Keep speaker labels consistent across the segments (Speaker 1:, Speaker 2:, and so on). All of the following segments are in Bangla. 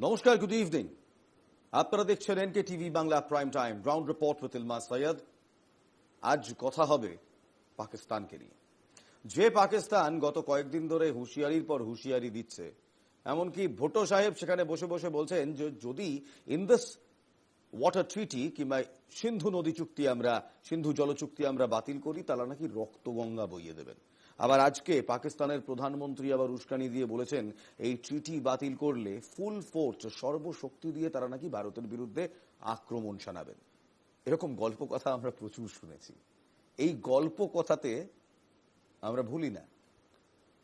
Speaker 1: নমস্কার, গুড ইভিনিং। আপনারা দেখছেন NK TV Bangla prime time ground report with Ilmas Syed. আজ কথা হবে পাকিস্তানকে নিয়ে। যে পাকিস্তান গত কয়েকদিন ধরে হুঁশিয়ারির পর হুঁশিয়ারি দিচ্ছে, এমনকি ভুট্টো সাহেব সেখানে বসে বসে বলছেন যে যদি ইন দিস ওয়াটার ট্রিটি কিংবা সিন্ধু নদী চুক্তি সিন্ধু জল চুক্তি আমরা বাতিল করি, তারা নাকি রক্তগঙ্গা বইয়ে দেবেন। আবার আজকে পাকিস্তানের প্রধানমন্ত্রী আবার উস্কানি দিয়ে বলেছেন এই ট্রিটি বাতিল করলে ফুল ফোর্স সর্বশক্তি দিয়ে তারা নাকি ভারতের বিরুদ্ধে আক্রমণ শানাবেন। এরকম গল্প কথা আমরা প্রচুর শুনেছি। এই গল্প কথাতে আমরা ভুলি না,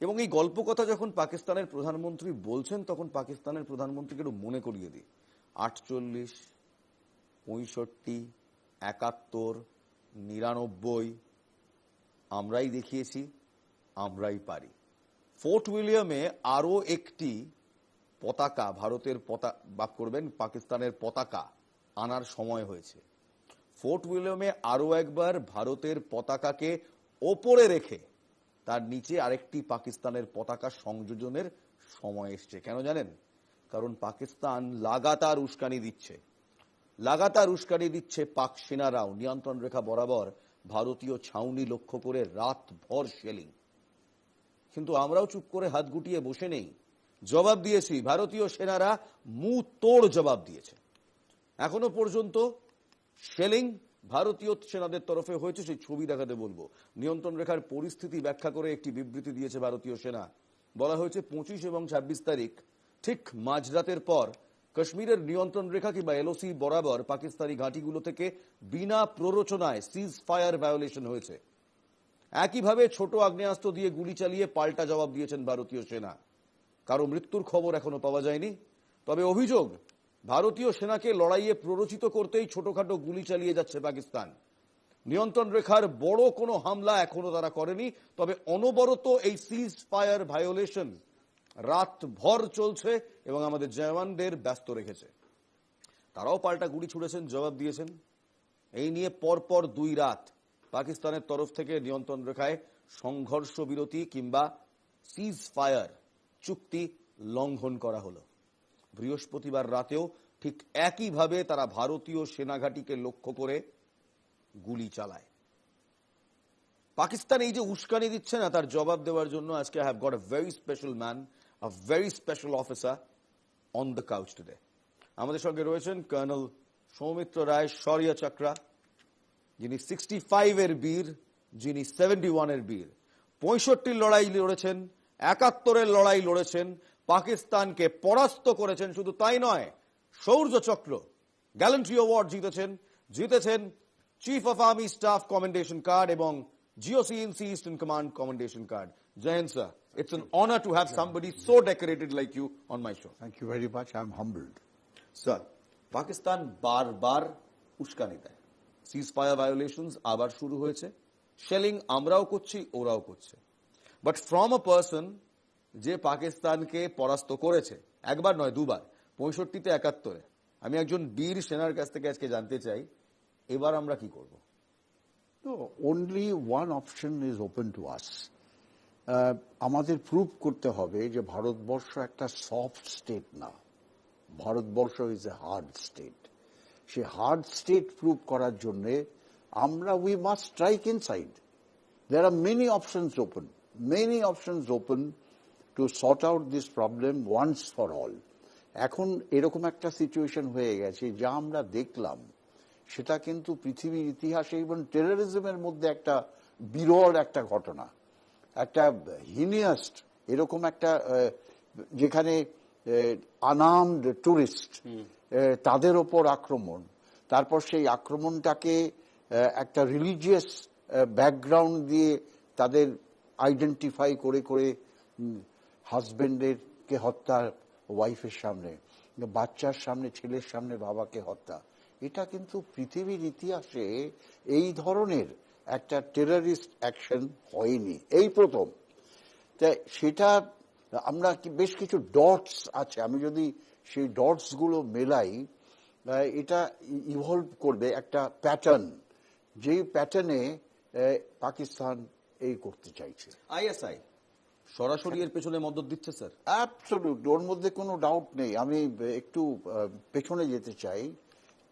Speaker 1: এবং এই গল্প কথা যখন পাকিস্তানের প্রধানমন্ত্রী বলছেন তখন পাকিস্তানের প্রধানমন্ত্রীকে একটু মনে করিয়ে দিই। 48, 65, 71, 99 আমরাই দেখিয়েছি, আমরাই পারি। ফোর্ট উইলিয়ামে আরো একটি পতাকা ভারতের পাকিস্তানের পতাকা আনার সময় হয়েছে। ফোর্ট উইলিয়ামে আরো একবার ভারতের পতাকাকে ওপরে রেখে তার নিচে আরেকটি পাকিস্তানের পতাকা সংযোজনের সময় এসছে। কেন জানেন? কারণ পাকিস্তান লাগাতার উস্কানি দিচ্ছে পাক সেনারাও নিয়ন্ত্রণ রেখা বরাবর ভারতীয় ছাউনি লক্ষ্য করে রাতভর শেলিং। কিন্তু আমরাও চুপ করে হাত গুটিয়ে বসে নেই, জবাব দিয়েছি। ভারতীয় সেনারা মুখ তোড় জবাব দিয়েছে। এখনো পর্যন্ত শেলিং ভারতীয় সেনাদের তরফে হয়েছে, সেই ছবি দেখাতে বলবো। নিয়ন্ত্রণ রেখার পরিস্থিতি ব্যাখ্যা করে একটি বিবৃতি দিয়েছে ভারতীয় সেনা। বলা হয়েছে 25 এবং 26 তারিখ ঠিক মাঝরাতের পর কাশ্মীরের নিয়ন্ত্রণ রেখা কিংবা এলওসি বরাবর পাকিস্তানি ঘাঁটিগুলো থেকে বিনা প্ররোচনায় সিজ ফায়ার ভায়োলেশন হয়েছে। একইভাবে ছোট আগ্নেয়াস্ত্র দিয়ে গুলি চালিয়ে পাল্টা জবাব দিয়েছেন ভারতীয় সেনা। কারো মৃত্যুর খবর এখনো পাওয়া যায়নি, তবে অভিযোগ ভারতীয় সেনাকে লড়াইয়ে প্ররোচিত করতেই ছোটখাটো গুলি চালিয়ে যাচ্ছে পাকিস্তান। নিয়ন্ত্রণ রেখার বড় কোনো হামলা এখনো তারা করেনি, তবে অনবরত এই সিজ ফায়ার ভায়োলেশন রাতভর চলছে এবং আমাদের জওয়ানদের ব্যস্ত রেখেছে। তারাও পাল্টা গুলি ছুড়েছেন, জবাব দিয়েছেন। এই নিয়ে পরপর 2 রাত পাকিস্তানের তরফ থেকে নিয়ন্ত্রণ রেখায় সংঘর্ষ বিরতি কিংবা সিজ ফায়ার চুক্তি লঙ্ঘন করা হলো। বৃহস্পতিবার রাতেও ঠিক একইভাবে তারা ভারতীয় সেনাঘাঁটিকে লক্ষ্য করে গুলি চালায়। পাকিস্তান এই যে উস্কানি দিচ্ছে না, তার জবাব দেওয়ার জন্য আজকে I have got a very special man, a very special officer on the couch today. আমাদের সঙ্গে রয়েছেন কর্নেল সৌমিত্র রায় শৌর্য চক্রা, যিনি 65 এর বীর, যিনি 71 এর বীর। 65 লড়াই লড়েছেন, 71 লড়াই লড়েছেন, পাকিস্তানকে পরাস্ত করেছেন। শুধু তাই নয়, শৌর্য চক্র গ্যালেন্ট্রি অ্যাওয়ার্ড জিতেছেন chief of army staff commendation card এবং GOC in C eastern command commendation card. Jai Hind sir, it's an honour to have somebody so decorated like you on my show.
Speaker 2: Thank you very much. I'm humbled.
Speaker 1: Sir, Pakistan বারবার উস্কানি দেয়, সিজ ফায়ার ভায়োলেশনস আবার শুরু হয়েছে, শেলিং আমরাও করছি, ওরাও করছে। বাট ফ্রম আ পারসন যে পাকিস্তানকে পরাস্ত করেছে একবার নয়, 2 বার, 65 তে 71-এ, আমি একজন বীর সেনার কাছ থেকে আজকে জানতে চাই এবার আমরা কি করব?
Speaker 2: No, only one option is open to us. আমাদের প্রুভ করতে হবে যে ভারতবর্ষ একটা সফট স্টেট না, Bharatvarsha is a hard state. Say hard state prove করার জন্য we must strike inside. There are many options open to sort out this problem once for all. এখন এরকম একটা সিচুয়েশন হয়ে গেছে যা আমরা দেখলাম, সেটা কিন্তু পৃথিবীর ইতিহাসে এবং টেররিজমের মধ্যে একটা বিরল একটা ঘটনা, একটা হিনিয়াস্ট এরকম একটা, যেখানে আনআর্মড টুরিস্ট তাদের ওপর আক্রমণ, তারপর সেই আক্রমণটাকে একটা রিলিজিয়াস ব্যাকগ্রাউন্ড দিয়ে তাদের আইডেন্টিফাই করে হাজবেন্ডের কে হত্যা, ওয়াইফের সামনে, বাচ্চার সামনে, ছেলের সামনে বাবাকে হত্যা। এটা কিন্তু পৃথিবীর ইতিহাসে এই ধরনের একটা টেররিস্ট অ্যাকশন হয়নি, এই প্রথম। তাই সেটা আমরা বেশ কিছু ডটস আছে, আমি যদি সেই ডটস গুলো মেলাই, এটা ইভলভ করবে একটা প্যাটার্ন, যেই প্যাটার্নে পাকিস্তান এই করতে চাইছে।
Speaker 1: আইএসআই সরাসরি এর পেছনে মদত দিচ্ছে স্যার?
Speaker 2: অ্যাবসলিউট, ওর মধ্যে কোনো ডাউট নেই। আমি একটু পেছনে যেতে চাই।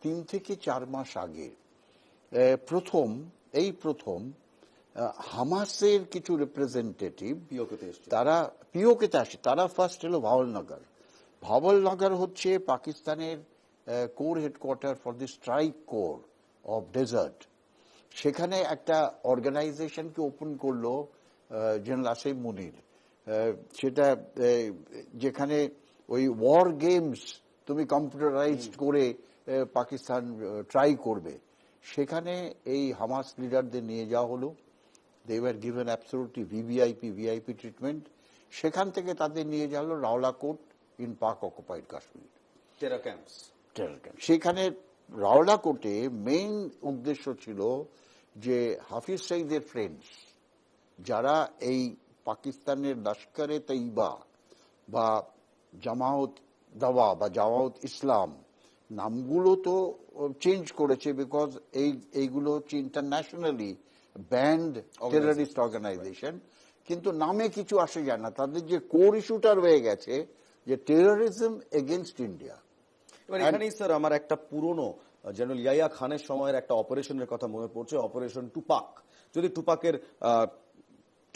Speaker 2: 3 থেকে 4 মাস আগে প্রথম হামাসের কিছু রিপ্রেজেন্টেটিভ
Speaker 1: পিওকেতে এসছে।
Speaker 2: তারা পিওকেতে আসে। তারা ফার্স্ট এলো ভাওয়ালনগর। ভাওয়ালনগর হচ্ছে পাকিস্তানের corps headquarter for the strike corps of desert. সেখানে একটা অর্গানাইজেশনকে ওপেন করলো জেনারেল আসিফ মুনির। সেটা যেখানে ওই ওয়ার গেমস তুমি কম্পিউটারাইজড করে পাকিস্তান ট্রাই করবে, সেখানে এই হামাস লিডারদের নিয়ে যাওয়া হলো। They were given absolutely VIP treatment. সেখান থেকে তাদের নিয়ে যাওয়া হলো Rawalakot in Pak occupied Kashmir
Speaker 1: terror camps.
Speaker 2: সেখানে রাওলাকোটে মেইন উদ্দেশ্য ছিল যে হাফিজ সঈদের ফ্রেন্ডস যারা এই পাকিস্তানের লস্করে তৈবা বা জামায়াত দাওয়া বা জামায়াত ইসলাম, নামগুলো তো চেঞ্জ করেছে বিকজ এইগুলো হচ্ছে ইন্টারন্যাশনালি ব্যান্ড টেররিস্ট অর্গানাইজেশন, কিন্তু নামে কিছু আসে যায় না। তাদের যে কোর ইস্যুটা রয়ে গেছে যে টেররিজম এগেনস্ট ইন্ডিয়া।
Speaker 1: এবার এখানেই স্যার আমার একটা পুরনো জেনারেল ইয়াহিয়া খানের সময়ের একটা অপারেশনের কথা মনে পড়ছে, অপারেশন টুপাক। যদি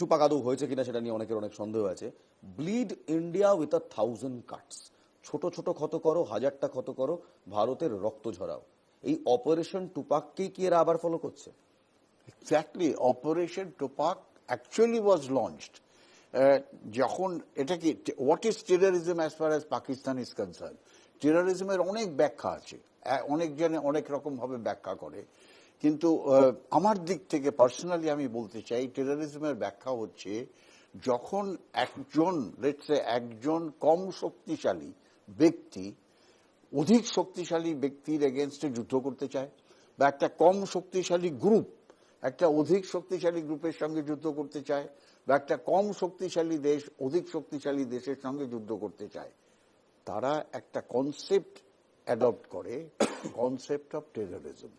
Speaker 1: টুপাক আদৌ হয়েছে কিনা সেটা নিয়ে অনেকের অনেক সন্দেহ আছে। ব্লিড ইন্ডিয়া উইথ 1000 কাটস, ছোট ছোট ক্ষত করো, 1000টা ক্ষত করো, ভারতের রক্ত ঝরাও। এই অপারেশন টুপাককেই কি এরা আবার ফলো করছে?
Speaker 2: Exactly, operation Tupac actually was launched যখন এটা কি what is terrorism as far as Pakistan is concern. টেররিজমের অনেক ব্যাখ্যা আছে, অনেক জনে অনেক রকম ভাবে ব্যাখ্যা করে, কিন্তু আমার দিক থেকে পার্সোনালি আমি বলতে চাই টেররিজমের ব্যাখ্যা হচ্ছে যখন একজন কম শক্তিশালী ব্যক্তি অধিক শক্তিশালী ব্যক্তির এগেনস্টে যুদ্ধ করতে চায়, বা একটা কম শক্তিশালী গ্রুপ একটা অধিক শক্তিশালী গ্রুপের সঙ্গে যুদ্ধ করতে চায়, বা একটা কম শক্তিশালী দেশ অধিক শক্তিশালী দেশের সঙ্গে যুদ্ধ করতে চায়, তারা একটা কনসেপ্ট অ্যাডপ্ট করে, কনসেপ্ট অফ টেররিজম।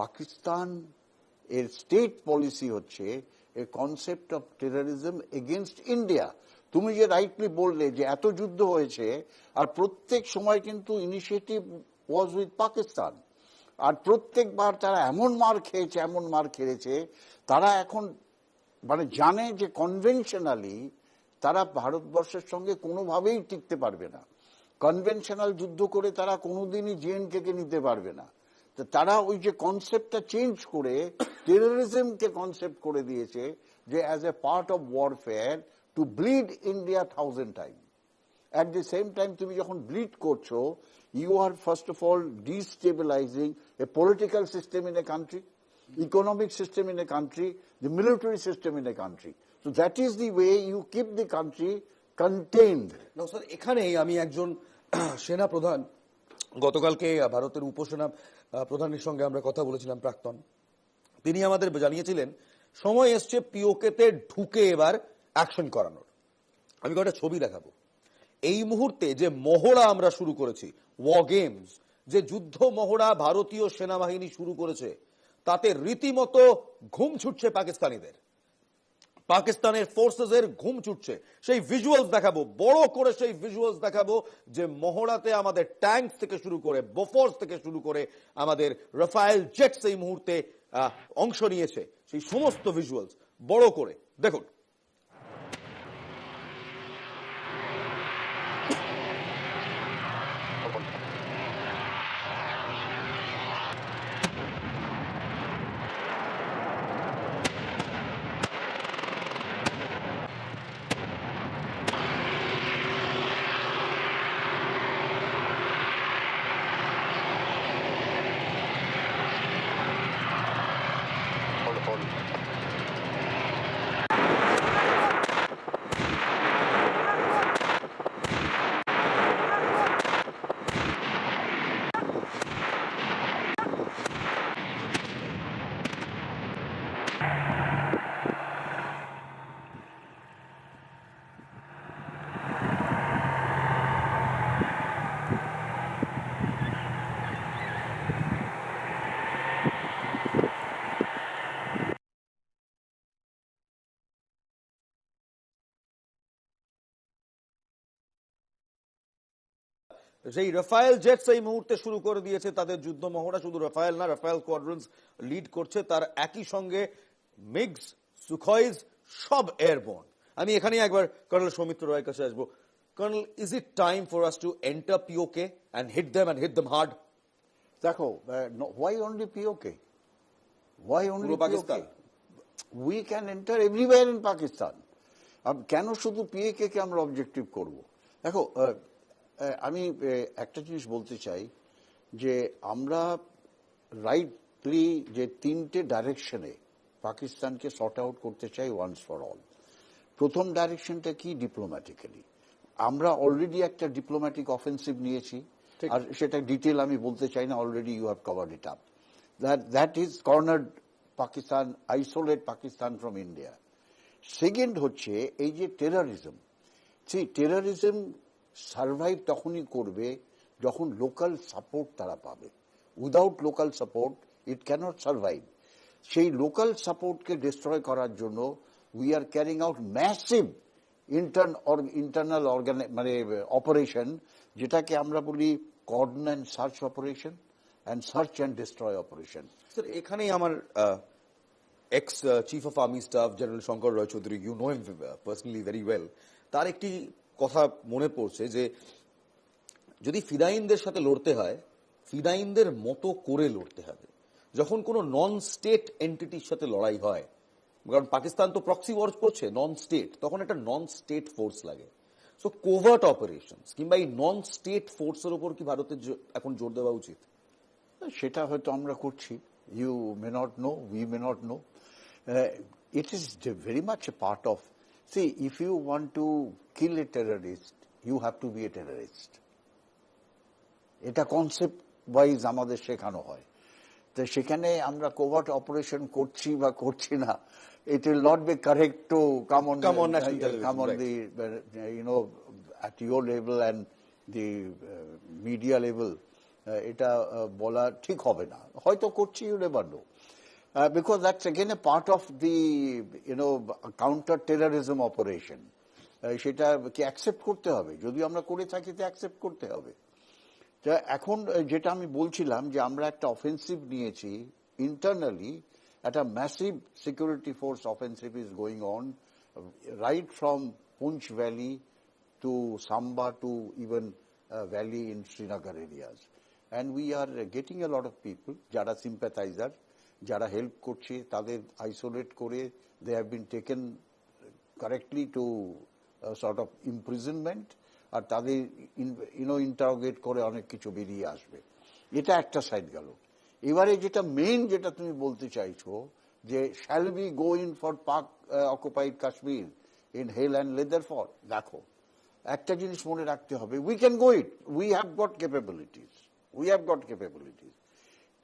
Speaker 2: পাকিস্তান এর স্টেট পলিসি হচ্ছে এ concept of terrorism against India. তুমি যে রাইটলি বললে যে এত যুদ্ধ হয়েছে আর প্রত্যেক সময় কিন্তু ইনিশিয়েটিভ ওয়াজ উইথ পাকিস্তান, আর প্রত্যেকবার তারা এমন মার খেয়েছে তারা এখন মানে জানে যে কনভেনশনালি তারা ভারতবর্ষের সঙ্গে কোনোভাবেই টিকতে পারবে না। কনভেনশনাল যুদ্ধ করে তারা কোনোদিনই জেএনকে কে নিতে পারবে না। তো তারা ওই যে কনসেপ্টটা চেঞ্জ করে টেররিজমকে কনসেপ্ট করে দিয়েছে যে as a part of warfare to bleed India 1000 time. At the same time তুমি যখন ব্লিড করছো, you are first of all destabilizing a political system in a country, economic system in a country, the military system in a country. So that is the way you keep the country contained.
Speaker 1: না স্যার, এখানেই আমি একজন সেনা প্রধান, গতকালকে ভারতের উপসেনা প্রধানের সঙ্গে আমরা কথা বলেছিলাম, প্রাক্তন, তিনি আমাদের জানিয়েছিলেন সময় এসছে পিওকেতে ঢুকে এবার অ্যাকশন করানোর। আমি কয়েকটা ছবি দেখাবো। এই মুহূর্তে যে মহড়া আমরা শুরু করেছি, ওয়ার গেমস, যে যুদ্ধ মহড়া ভারতীয় সেনাবাহিনী শুরু করেছে, তাতে রীতিমতো ঘুম ছুটছে পাকিস্তানিদের, পাকিস্তানের ফোর্সেসের ঘুম ছুটছে। সেই ভিজুয়ালস দেখাবো, বড় করে সেই ভিজুয়ালস দেখাবো, যে মহড়াতে আমাদের ট্যাঙ্ক থেকে শুরু করে বোফোর্স থেকে শুরু করে আমাদের রাফায়েল জেটস এই মুহূর্তে অংশ নিয়েছে, সেই সমস্ত ভিজুয়ালস বড় করে দেখুন। যেই রাফায়েল জেটস এই মুহূর্তে শুরু করে দিয়েছে তাদের যুদ্ধ মহড়া, শুধু রাফায়েল না, রাফায়েল কোয়াড্রন্স লিড করছে, তার একই সঙ্গে মিগস, সুখয়েজ সব এয়ারবোর্ন। আমি এখানেই একবার কর্নেল সৌমিত্র রায়ের কাছে আসবো। Colonel, is it time for us to enter PoK and hit them hard?
Speaker 2: দেখো, why only POK? Why only
Speaker 1: পুরো Pakistan?
Speaker 2: POK? We can enter everywhere in Pakistan. কেন শুধু POK কে আমরা অবজেক্টিভ করব? দেখো, আমি একটা জিনিস বলতে চাই যে আমরা রাইটলি যে তিনটে ডাইরেকশনে পাকিস্তানকে সর্ট আউট করতে চাই ওয়ান্স ফর অল। প্রথম ডাইরেকশনটা কি? ডিপ্লোম্যাটিক্যালি আমরা অলরেডি একটা ডিপ্লোম্যাটিক অফেন্সিভ নিয়েছি, আর সেটা ডিটেল আমি বলতে চাই না, already you have covered it up. That is cornered Pakistan, isolate Pakistan from India. Second হচ্ছে এই যে টেররিজম, সেই টেররিজম সার্ভাইভ তখনই করবে যখন লোকাল সাপোর্ট তারা পাবে। Without local support it cannot survive. সেই লোকাল সাপোর্টকে ডিস্ট্রয় করার জন্য we are carrying out massive internal মানে অপারেশন, যেটাকে আমরা বলি cordon and search operation and search and destroy operation.
Speaker 1: Sir, এখানেই আমার ex chief of army staff general Shankar Roy Chowdhury, you know him personally very well, তার একটি কথা মনে পড়ছে যে যদি ফিদাইনদের সাথে লড়তে হয়, ফিদাইনদের মতো করে লড়তে হবে। যখন কোনো নন স্টেট এন্টিটির সাথে লড়াই হয়, কারণ পাকিস্তান তো প্রক্সি ওয়ার করছে, নন স্টেট, তখন একটা নন স্টেট ফোর্স লাগে। সো কোভার্ট অপারেশনস কিংবা এই নন স্টেট ফোর্সের উপর কি ভারতের এখন জোর দেওয়া উচিত?
Speaker 2: সেটা হয়তো আমরা করছি। You may not know, we may not know. It is very much a part of, see, if you want to kill a terrorist you have to be a terrorist. এটা কনসেপ্ট ওয়াইজ আমাদের শেখানো হয়। তো সেখানে আমরা কোভার্ট অপারেশন করছি বা করছি না, it will not be correct to come on
Speaker 1: national television,
Speaker 2: come on
Speaker 1: right.
Speaker 2: the at your level and the media level, এটা বলা ঠিক হবে না। হয়তো করছি, you never know, because that's again a part of the counter terrorism operation. সেটা কি অ্যাকসেপ্ট করতে হবে, যদি আমরা করে থাকি তো অ্যাকসেপ্ট করতে হবে। এখন যেটা আমি বলছিলাম যে আমরা একটা অফেন্সিভ নিয়েছি ইন্টারনালি, একটা massive security force offensive is going on right from Poonch valley to Samba to even valley in Srinagar areas, and we are getting a lot of people যারা সিম্প্যাথাইজার, যারা হেল্প করছে, তাদের আইসোলেট করে they have been taken correctly to sort of imprisonment, আর তাদের ইন্টারোগেট করে অনেক কিছু বেরিয়ে আসবে। এটা একটা সাইড গেল। এবারে যেটা মেইন, যেটা তুমি বলতে চাইছো যে shall we go in for Pak occupied Kashmir in hell and leather for, দেখো একটা জিনিস মনে রাখতে হবে, we can go it, we have got capabilities,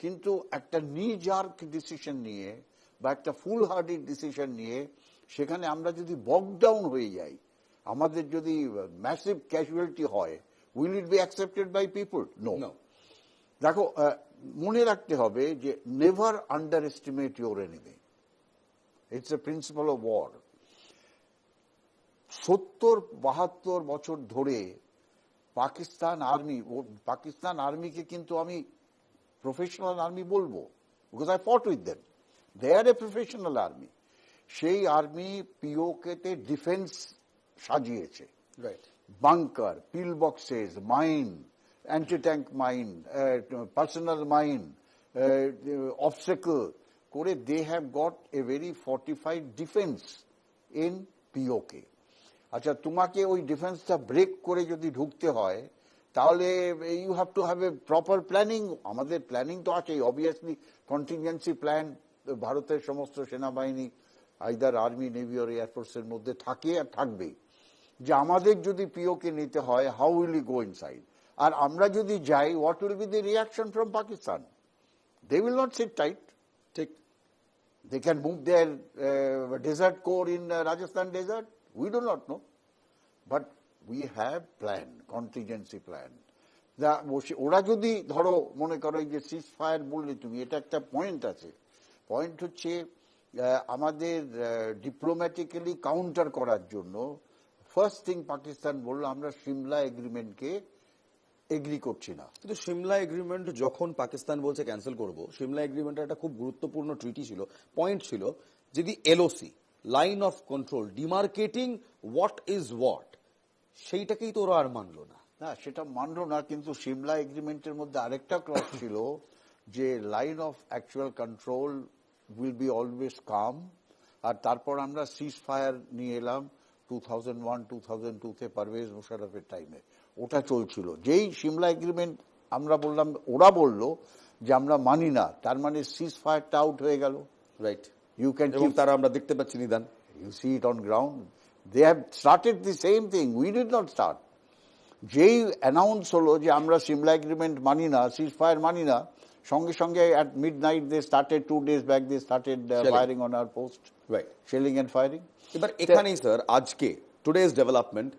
Speaker 2: কিন্তু একটা নি-জার্ক ডিসিশন নিয়ে বা একটা ফুল হার্টেড ডিসিশন নিয়ে সেখানে আমরা যদি বক ডাউন হয়ে যাই, আমাদের যদি ম্যাসিভ ক্যাজুয়ালিটি হয়, will it be accepted by people? No. দেখো, মনে রাখতে হবে যে never under estimate your enemy, it's a principal of war. 70-72 বছর ধরে পাকিস্তান আর্মিকে কিন্তু আমি প্রফেশনাল আর্মি বলবো, because I fought with them, they are a professional army. সেই আর্মি পিওকেতে ডিফেন্স সাজিয়েছে, bunker, pill boxes, mine, anti tank mine, personal mine, obstacle করে they have got a very fortified defence in পিওকে। আচ্ছা, তোমাকে ওই ডিফেন্সটা ব্রেক করে যদি ঢুকতে হয়, তাহলে you have to have a proper planning. আমাদের প্ল্যানিং তো আছেই, অবভিয়াসলি কন্টিনজেন্সি প্ল্যান ভারতের সমস্ত সেনাবাহিনী, আইদার আর্মি, নেভি আর এয়ারফোর্সের মধ্যে থাকে আর থাকবেই, যে আমাদের যদি পিওকে নিতে হয়, how will you go inside. আর আমরা যদি যাই, what will be the reaction from Pakistan? They will not sit tight.
Speaker 1: ঠিক,
Speaker 2: they can move their desert core in Rajasthan desert, we do not know, but we have plan, contingency plan. ওরা যদি ধরো মনে করো যে সিজ ফায়ার বললে তুমি, এটা একটা পয়েন্ট আছে। পয়েন্ট হচ্ছে আমাদের ডিপ্লোম্যাটিক্যালি কাউন্টার করার জন্য ফার্স্ট থিং পাকিস্তান বলল, আমরা সিমলা এগ্রিমেন্টকে এগ্রি করছি না।
Speaker 1: কিন্তু সিমলা এগ্রিমেন্ট যখন পাকিস্তান বলছে ক্যান্সেল করব, সিমলা এগ্রিমেন্টের একটা খুব গুরুত্বপূর্ণ ট্রিটি ছিল, পয়েন্ট ছিল, যদি LoC, line of control, demarcating what is what, সেইটাকেই তো ওরা আর মানলো না।
Speaker 2: না, সেটা মানলো না, কিন্তু সিমলা এগ্রিমেন্টের মধ্যে আরেকটা ক্লজ ছিল যে line of actual control will be always come. আর তারপর আমরা সিজ ফায়ার নিয়ে এলাম 2001-2002-তে পারভেজ মুশারফের টাইমে, ওটা চলছিল। যেই সিমলা এগ্রিমেন্ট আমরা বললাম, ওরা বলল যে আমরা মানি না, তার মানে সিজ ফায়ারটা আউট হয়ে গেল।
Speaker 1: রাইট।
Speaker 2: ইউ ক্যান,
Speaker 1: এবং তারা আমরা দেখতে পাচ্ছি নিদান।
Speaker 2: you see it on ground. They have started the same thing. We did not start. যেই অ্যানাউন্স হলো যে আমরা সিমলা এগ্রিমেন্ট মানি না, সিজ ফায়ার মানি না, সঙ্গে সঙ্গে at midnight they started, 2 days back they started firing on our post.
Speaker 1: Right.
Speaker 2: Shelling and firing.
Speaker 1: এবার এখানেই স্যার আজকে today's development,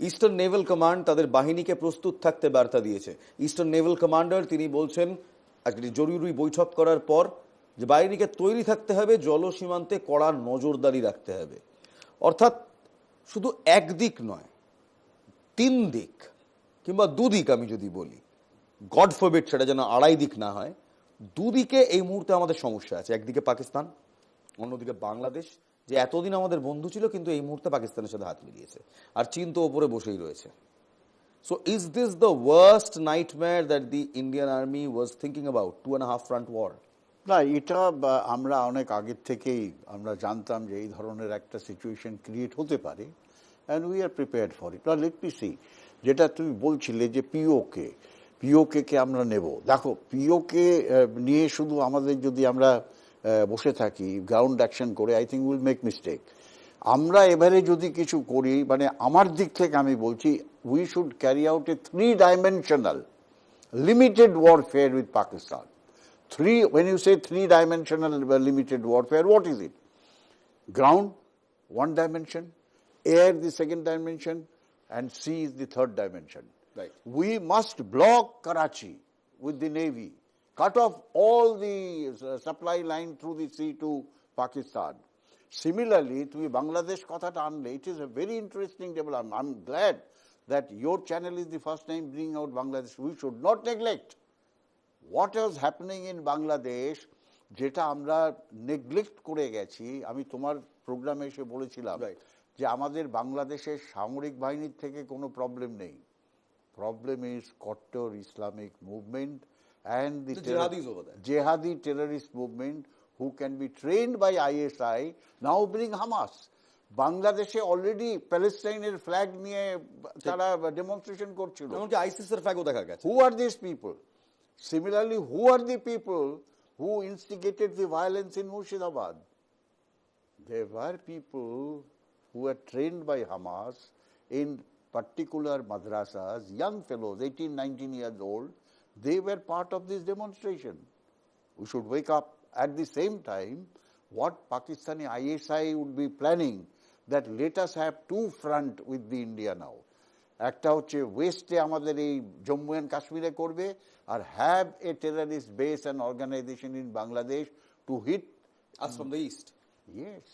Speaker 1: eastern Naval command তাদের বাহিনীকে প্রস্তুত থাকতে বার্তা দিয়েছে। ইস্টার্ন নেভাল কমান্ডার তিনি বলছেন আজকে জরুরি বৈঠক করার পর যে বাহিনীকে তৈরি থাকতে হবে, জল সীমান্তে কড়া নজরদারি রাখতে হবে। অর্থাৎ শুধু একদিক নয়, 3 দিক কিংবা 2 দিক, আমি যদি বলি গড ফরবিড সেটা যেন 2.5 দিক না হয়, 2 দিকে এই মুহূর্তে আমাদের সমস্যা আছে। একদিকে পাকিস্তান, অন্যদিকে বাংলাদেশ, যে এতদিন আমাদের বন্ধু ছিল কিন্তু এই মুহূর্তে পাকিস্তানের সাথে হাত মিলিয়েছে, আর চীন তো ওপরে বসেই রয়েছে। So is this the worst nightmare that the Indian army was thinking about, 2.5 front war?
Speaker 2: না, এটা আমরা অনেক আগের থেকেই আমরা জানতাম যে এই ধরনের একটা সিচুয়েশন ক্রিয়েট হতে পারে, and we are prepared for it. Let me see, যেটা তুমি বলছিলে যে পিওকে কে আমরা নেব। দেখো, পিওকে নিয়ে শুধু আমাদের যদি আমরা বসে থাকি গ্রাউন্ড অ্যাকশন করে, I think will make mistake. আমরা এবারে যদি কিছু করি, মানে আমার দিক থেকে আমি বলছি, we should carry out A 3-dimensional limited warfare with Pakistan. When you say 3-dimensional limited warfare, what is it? Ground, 1 dimension, air, the 2nd dimension, and sea is the 3rd dimension.
Speaker 1: Right.
Speaker 2: We must block Karachi with the Navy, cut off all the supply line through the sea to Pakistan. Similarly, to Bangladesh kothata anle, it is a very interesting development. I'm glad that your channel is the first time bringing out Bangladesh. We should not neglect what was happening in Bangladesh, যেটা আমরা নেগলেক্ট করে গেছি। আমি তোমার প্রোগ্রামে এসে বলেছিলাম যে আমাদের বাংলাদেশের সামরিক বাহিনীর থেকে কোনো প্রবলেম নেই, প্রবলেম ইজ কট্টর Islamic movement and the
Speaker 1: jihadis over there.
Speaker 2: jihadi terrorist movement who can be trained by ISI now bring Hamas. বাংলাদেশে অলরেডি প্যালেস্টাইনের ফ্ল্যাগ নিয়ে তারা ডেমনস্ট্রেশন করছিল,
Speaker 1: এমনকি আইসিসের ফ্ল্যাগও দেখা গেছে।
Speaker 2: Who are these people? Similarly, who are the people who instigated the violence in Murshidabad? There were people who were trained by Hamas in particular madrasas, young fellows, 18-19 years old. They were part of this demonstration. We should wake up. At the same time, what Pakistani ISI would be planning, that let us have 2 front with the India now. একটা হচ্ছে ওয়েস্টে আমাদের এই জম্মু অ্যান্ড কাশ্মীরে করবে, আর have a terrorist base and organisation in Bangladesh to hit
Speaker 1: us from the east.
Speaker 2: Yes.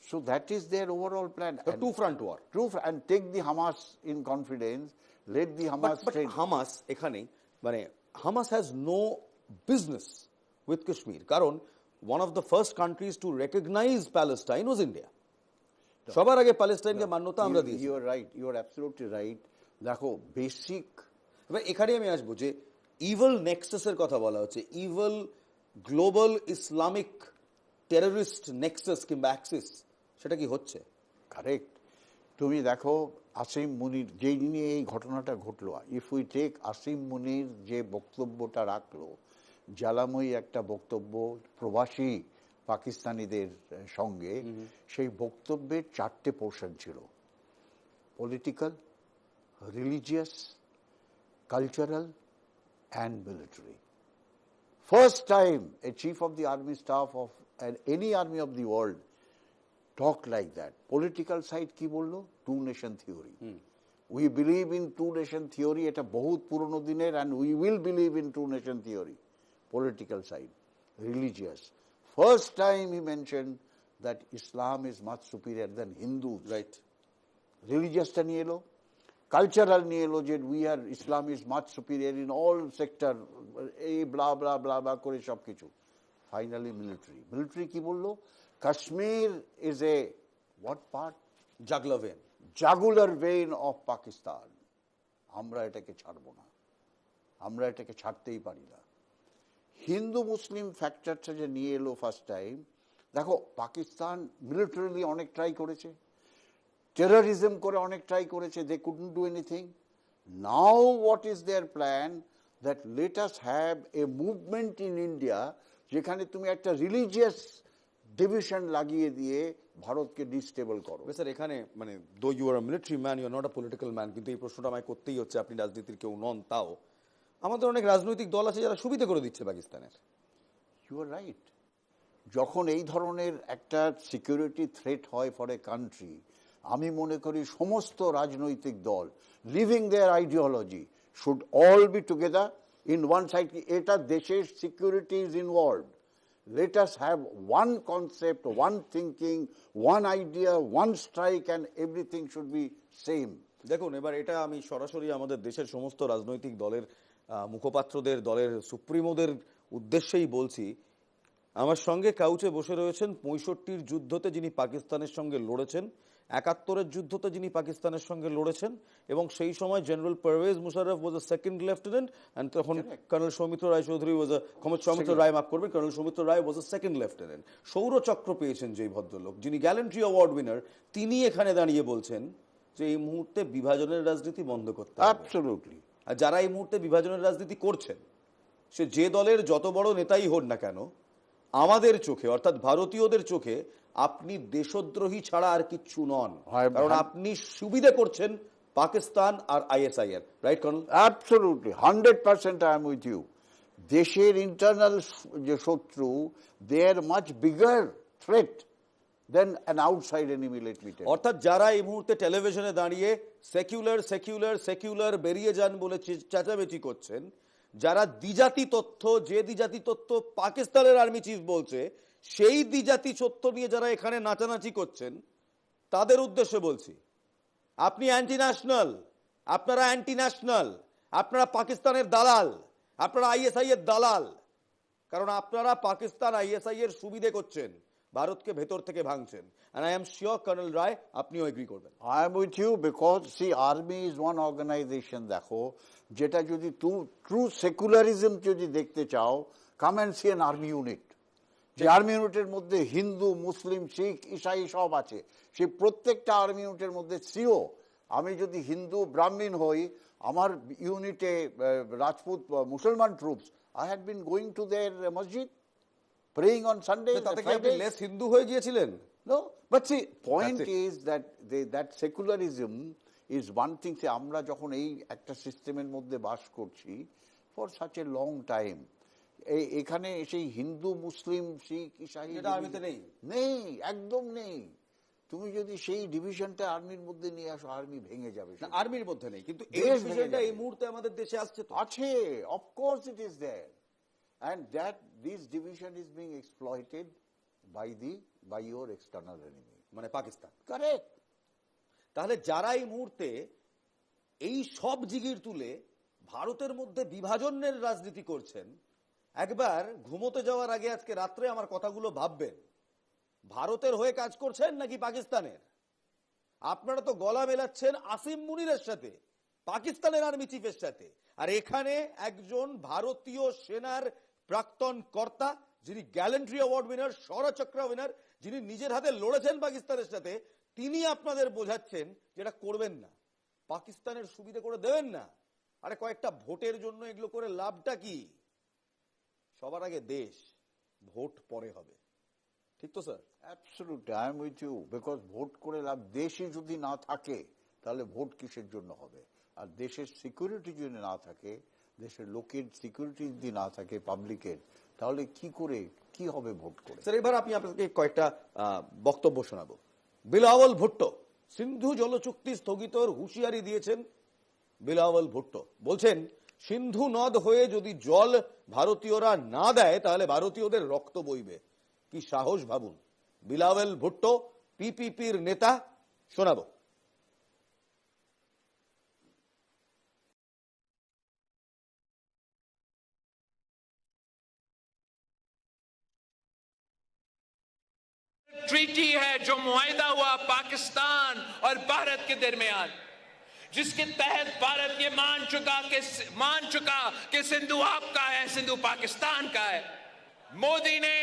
Speaker 2: So that is their overall plan.
Speaker 1: The 2 front war.
Speaker 2: And take the Hamas in confidence, let the Hamas train.
Speaker 1: Hamas এখানে মানে Hamas has no business with Kashmir, কারণ one of the first countries to recognize Palestine was India. সবার আগে প্যালেস্টাইনকে মান্যতা আমরা দিয়েছি।
Speaker 2: You are right, you are absolutely right. দেখো, বেসিক,
Speaker 1: এবার এখানে আমি আসবো যে ইভল নেক্সাসের কথা বলা হচ্ছে, evil global Islamic terrorist Nexus কিংবা অ্যাক্সিস, সেটা কি হচ্ছে?
Speaker 2: কারেক্ট। তুমি দেখো, আসিম মুনির যেই দিনে এই ঘটনাটা ঘটলো, ইফ উই টেক আসিম মুনির যে বক্তব্যটা রাখলো, জ্বালাময়ী একটা বক্তব্য প্রবাসী পাকিস্তানিদের সঙ্গে, সেই বক্তব্যের 4টে পোর্শন ছিল: political, religious, cultural and military. First time a chief of the army staff of any army of the world talked like that. Political side কি বললো? 2 nation theory. We believe in 2 nation theory. এটা বহুত পুরনো দিনের, and we will believe in 2 nation theory. Political side. Religious. First time he mentioned that Islam is much superior than Hindus.
Speaker 1: Right.
Speaker 2: Religious টা নিয়ে এলো। কালচারাল নিয়ে এলো যে we are Islam is much superior in all sector, এই ব্লা ব্লা ব্লা ব্লা করে সবকিছু। ফাইনালি মিলিটারি কি বললো? Kashmir is a what part?
Speaker 1: Jugular vein.
Speaker 2: Jugular vein of Pakistan. আমরা এটাকে ছাড়বো না, আমরা এটাকে ছাড়তেই পারি না। হিন্দু মুসলিম ফ্যাক্টরটা যে নিয়ে এলো ফার্স্ট টাইম, দেখো পাকিস্তান মিলিটারিলি অনেক ট্রাই করেছে, টেররিজম করে অনেক ট্রাই করেছে, they couldn't do anything. Now what is their plan? That let us have a movement in India, যেখানে তুমি একটা রিলিজিয়াস ডিভিশন লাগিয়ে দিয়ে ভারতকে ডিস্টেবল করো।
Speaker 1: স্যার এখানে মানে though you are military man, you are not a political man, কিন্তু এই প্রশ্নটা আমায় করতেই হচ্ছে, আপনি রাজনীতির কেউ নন, তাও আমাদের অনেক রাজনৈতিক দল আছে যারা সুবিধা করে দিচ্ছে পাকিস্তানের।
Speaker 2: You are right. যখন এই ধরনের একটা সিকিউরিটি থ্রেট হয় ফর এ কান্ট্রি, আমি মনে করি সমস্ত রাজনৈতিক দল leaving their ideology should all be together in one side. এটা দেশের security is involved. Let us have one concept, one thinking, one idea, one strike, and everything should be same.
Speaker 1: দেখুন এবার এটা আমি সরাসরি আমাদের দেশের সমস্ত রাজনৈতিক দলের মুখপাত্রদের, দলের সুপ্রিমোদের উদ্দেশ্যেই বলছি। আমার সঙ্গে কাউচে বসে রয়েছেন 65-র যুদ্ধতে যিনি পাকিস্তানের সঙ্গে লড়েছেন, 71-এর যুদ্ধতে যিনি পাকিস্তানের সঙ্গে লড়েছেন, এবং সেই সময় general Pervez Musharraf was a second lieutenant, and তখন colonel Soumitra Roy Chowdhury was a Soumitra Roy, মাফ করবেন, colonel Soumitra Roy was a second lieutenant. Shaurya Chakra পেয়েছেন যেই ভদ্রলোক, যিনি গ্যালেন্ট্রি অ্যাওয়ার্ড উইনার, তিনি এখানে দাঁড়িয়ে বলছেন যে এই মুহূর্তে বিভাজনের রাজনীতি বন্ধ করতে হবে।
Speaker 2: Absolutely.
Speaker 1: আর যারা এই মুহূর্তে বিভাজনের রাজনীতি করছেন, সে যে দলের যত বড় নেতাই হোক না কেন, আমাদের চোখে অর্থাৎ ভারতীয়দের চোখে আপনি দেশদ্রোহী ছাড়া আর কিচ্ছু নন, কারণ আপনি সুবিধা করছেন পাকিস্তান আর আইএসআই এর। Right colonel?
Speaker 2: Absolutely, 100% I am with you. দেশের ইন্টারনাল যে শত্রু, they are much bigger threat than an outside enemy, let me tell you.
Speaker 1: অর্থাৎ যারা এই মুহূর্তে টেলিভিশনে দাঁড়িয়ে সেকুলার সেকুলার সেকুলার বেরিয়ে যান বলে চেঁচামেচি করছেন, যারা দ্বিজাতি তথ্য, যে দ্বিজাতি তথ্য পাকিস্তানের আর্মি চিফ বলছে, সেই দ্বিজাতি তথ্য নিয়ে যারা এখানে নাচানাচি করছেন, তাদের উদ্দেশ্যে বলছি, আপনি অ্যান্টি ন্যাশনাল, আপনারা অ্যান্টি ন্যাশনাল, আপনারা পাকিস্তানের দালাল, আপনারা আইএসআই এর দালাল, কারণ আপনারা পাকিস্তান আইএসআই এর সুবিধে করছেন, ভারতকে ভেতর থেকে ভাঙছেন। And I am sure colonel Roy আপনিও এগ্রি করবেন।
Speaker 2: I am with you because see, army is one organization, দেখো, যেটা যদি ট্রু সেকুলারিজম যদি দেখতে চাও, come and see an army unit. যে আর্মি ইউনিটের মধ্যে হিন্দু, মুসলিম, শিখ, ইসাই সব আছে। সেই প্রত্যেকটা আর্মি ইউনিটের মধ্যে সিও, আমি যদি হিন্দু ব্রাহ্মণ হই, আমার ইউনিটে রাজপুত মুসলমান troops, I had been going to their মসজিদ, praying on Sundays.
Speaker 1: তাতে কি আপনি লেস হিন্দু হয়ে গিয়েছিলেন?
Speaker 2: No, but see, point is that that secularism is one thing. See, আমরা যখন এই একটা সিস্টেমের মধ্যে বাস করছি for such a long time, এখানে সেই হিন্দু, মুসলিম, শিখ, ইসাই
Speaker 1: আর্মিতে নেই,
Speaker 2: নেই, একদম নেই। তুমি যদি সেই ডিভিশনটা আর্মির মধ্যে নিয়ে আসো, আর্মি ভেঙে যাবে।
Speaker 1: আর্মির মধ্যে নেই, কিন্তু এই ডিভিশনটা এই মুহূর্তে আমাদের দেশে আসছে তো।
Speaker 2: আছে, of course it is there, and that this division is being exploited by your external enemy,
Speaker 1: মানে পাকিস্তান।
Speaker 2: correct?
Speaker 1: তাহলে যারা এই মুহূর্তে এই সব জিগির তুলে ভারতের মধ্যে বিভাজনের রাজনীতি করছেন, একবার ঘুমোতে যাওয়ার আগে আজকে রাত্রে আমার কথাগুলো ভাববেন, ভারতের হয়ে কাজ করছেন নাকি পাকিস্তানের? আপনারা তো গলা মেলাচ্ছেন আসিম মুনিরের সাথে, পাকিস্তানের আর্মি চিফের সাথে, আর এখানে একজন ভারতীয় সেনার প্রাক্তন কর্তা, যিনি গ্যালেন্ট্রি অ্যাওয়ার্ড উইনার, সৌরচক্র উইনার, যিনি নিজের হাতে লড়েছেন পাকিস্তানের সাথে, তিনি আপনাদের বোঝাচ্ছেন যেটা করবেন না, পাকিস্তানের সুবিধা করে দেবেন না। আরে কয়েকটা ভোটের জন্য এগুলো করে লাভটা কি? সবার আগে দেশ, ভোট পরে হবে। ঠিক তো sir?
Speaker 2: Absolutely, I am with you, because vote করে লাভ, দেশে যদি না থাকে তাহলে ভোট কিসের জন্য হবে? আর দেশের সিকিউরিটি যদি না থাকে, দেশের লোকের সিকিউরিটি যদি না থাকে, পাবলিকের, তাহলে কি হবে ভোট করে?
Speaker 1: স্যার এবার আপনাকে কয়েকটা বক্তব্য শোনাবো। বিলাওয়াল ভুট্টো সিন্ধু জলচুক্তি স্থগিতর হুঁশিয়ারি দিয়েছেন। বিলাওয়াল ভুট্টো বলছেন, সিন্ধু নদ হয়ে যদি জল ভারতীয়রা না দেয় তাহলে ভারতীয়দের রক্ত বইবে। কি সাহস ভাবুন। বিলাওয়াল ভুট্টো পিপিপির নেতা, শোনাবো।
Speaker 3: ट्रीटी है, जो मुआहिदा हुआ पाकिस्तान और भारत के दरमियान, जिसके तहत भारत ये मान चुका कि सिंधु आपका है, सिंधु पाकिस्तान का है। मोदी ने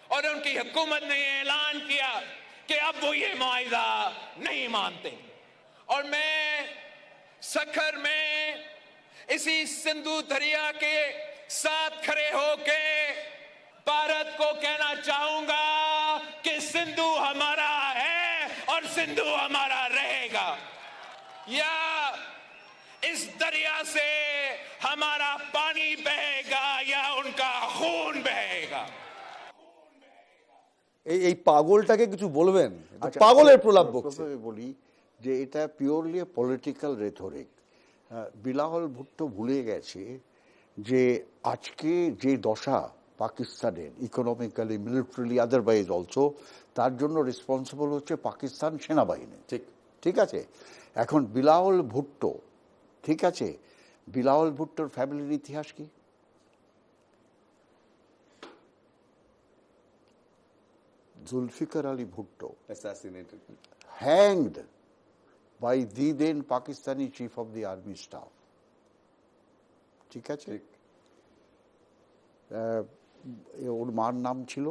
Speaker 3: और उनकी हुकूमत ने ऐलान किया कि अब वो ये मुआहिदा नहीं मानते। और मैं सखर में इसी सिंधु दरिया के साथ खड़े होके भारत को कहना चाहूंगा कि सिंधु हमारा है और सिंधु हमारा रहेगा। या इस दरिया से हमारा पानी बहेगा या उनका खून बहेगा।
Speaker 1: এই পাগলটাকে কিছু বলবেন? পাগলের প্রলাপ বকছে।
Speaker 2: প্রথমে বলি যে এটা পিওরলি পলিটিক্যাল রেথরিক। বিলাওয়াল ভুট্টো ভুলে গেছে যে আজকে যে দশা পাকিস্তানের ইকোনমিক্যালি, মিলিটারিলি, আদারওয়াইজ অলসো, তার জন্য রেসপন্সিবল হচ্ছে পাকিস্তান সেনাবাহিনী।
Speaker 1: ঠিক
Speaker 2: ঠিক আছে। এখন বিলাওয়াল ভুট্টো, ঠিক আছে, বিলাওয়াল ভুট্টোর ফ্যামিলির ইতিহাস কি? Zulfikar Ali Bhutto,
Speaker 1: assassinated,
Speaker 2: hanged by the then Pakistani chief of the army staff. ঠিক আছে। ওর মার নাম ছিল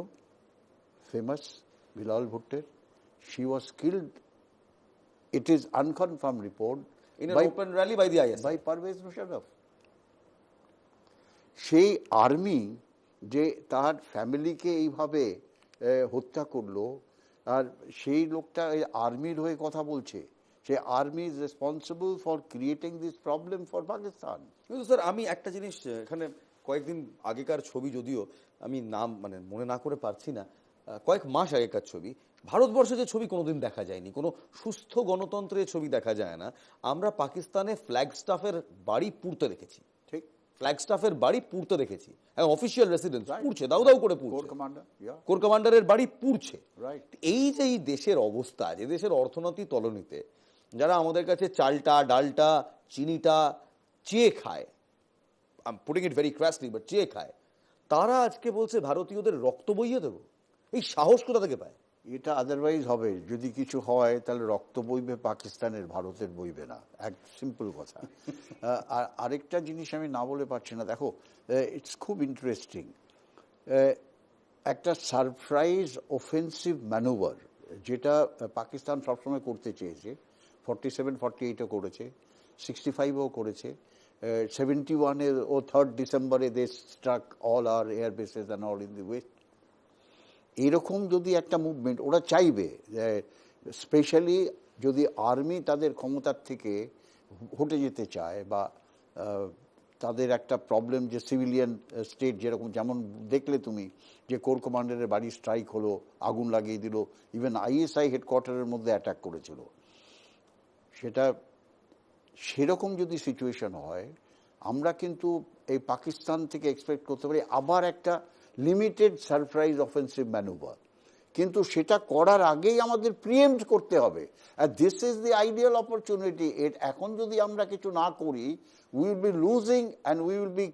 Speaker 2: ফেমাস বিলাল ভুট্টোর। She was killed, it is unconfirmed report,
Speaker 1: in an open rally by the ISI,
Speaker 2: by Parvez Musharraf। সেই আর্মি যে তার ফ্যামিলিকে এইভাবে হত্যা করলো, আর সেই লোকটা আর্মির হয়ে কথা বলছে, সে army is responsible for creating this problem for Pakistan.
Speaker 1: কিন্তু স্যার আমি একটা জিনিস এখানে, কয়েকদিন আগেকার ছবি, যদিও আমি নাম মনে না করে পারছি না, কয়েক মাস আগেকার ছবি, ভারতবর্ষে যে ছবি কোনোদিন দেখা যায়নি, কোনো সুস্থ গণতন্ত্রের ছবি দেখা যায় না। আমরা পাকিস্তানে ফ্ল্যাগ স্টাফের বাড়ি পুড়তে দেখেছি।
Speaker 2: ঠিক,
Speaker 1: ফ্ল্যাগ স্টাফের বাড়ি পুড়তে দেখেছি, অফিসিয়াল রেসিডেন্স পুড়ছে, দাউ দাউ করে পুড়ছে, কোর কমান্ডারের বাড়ি পুড়ছে। এই যে এই দেশের অবস্থা, যে দেশের অর্থনীতি তলনিতে, যারা আমাদের কাছে চালটা, ডালটা, চিনিটা চেয়ে খায়, I am putting it very crassly, but চেয়ে খায়, তারা আজকে বলছে ভারতীয়দের রক্ত বইয়ে দেবো। এই সাহস কোথা থেকে পায়?
Speaker 2: এটা আদারওয়াইজ হবে, যদি কিছু হয় তাহলে রক্ত বইবে পাকিস্তানের, ভারতের বইবে না, এক সিম্পল কথা। আর আরেকটা জিনিস আমি না বলে পারছি না, দেখো ইটস খুব ইন্টারেস্টিং, একটা সারপ্রাইজ অফেন্সিভ ম্যানুভার যেটা পাকিস্তান সবসময় করতে চেয়েছে, 47-48-ও করেছে, 65-ও করেছে, 71-এ ও 3rd ডিসেম্বরে they struck all our air bases and all in the west. এরকম যদি একটা মুভমেন্ট ওরা চাইবে, স্পেশালি যদি আর্মি তাদের ক্ষমতার থেকে হটে যেতে চায়, বা তাদের একটা প্রবলেম যে সিভিলিয়ান স্টেট, যেরকম যেমন দেখলে তুমি যে কোর কমান্ডারের বাড়ি স্ট্রাইক হলো, আগুন লাগিয়ে দিল, ইভেন আইএসআই হেডকোয়ার্টারের মধ্যে অ্যাটাক করেছিল, সেটা সেরকম যদি সিচুয়েশন হয়, আমরা কিন্তু এই পাকিস্তান থেকে এক্সপেক্ট করতে পারি আবার একটা লিমিটেড সারপ্রাইজ অফেন্সিভ ম্যানুভার। কিন্তু সেটা করার আগেই আমাদের প্রিএম্প্ট করতে হবে, আর this is the ideal opportunity. এখন যদি আমরা কিছু না করি, we will be losing and we will be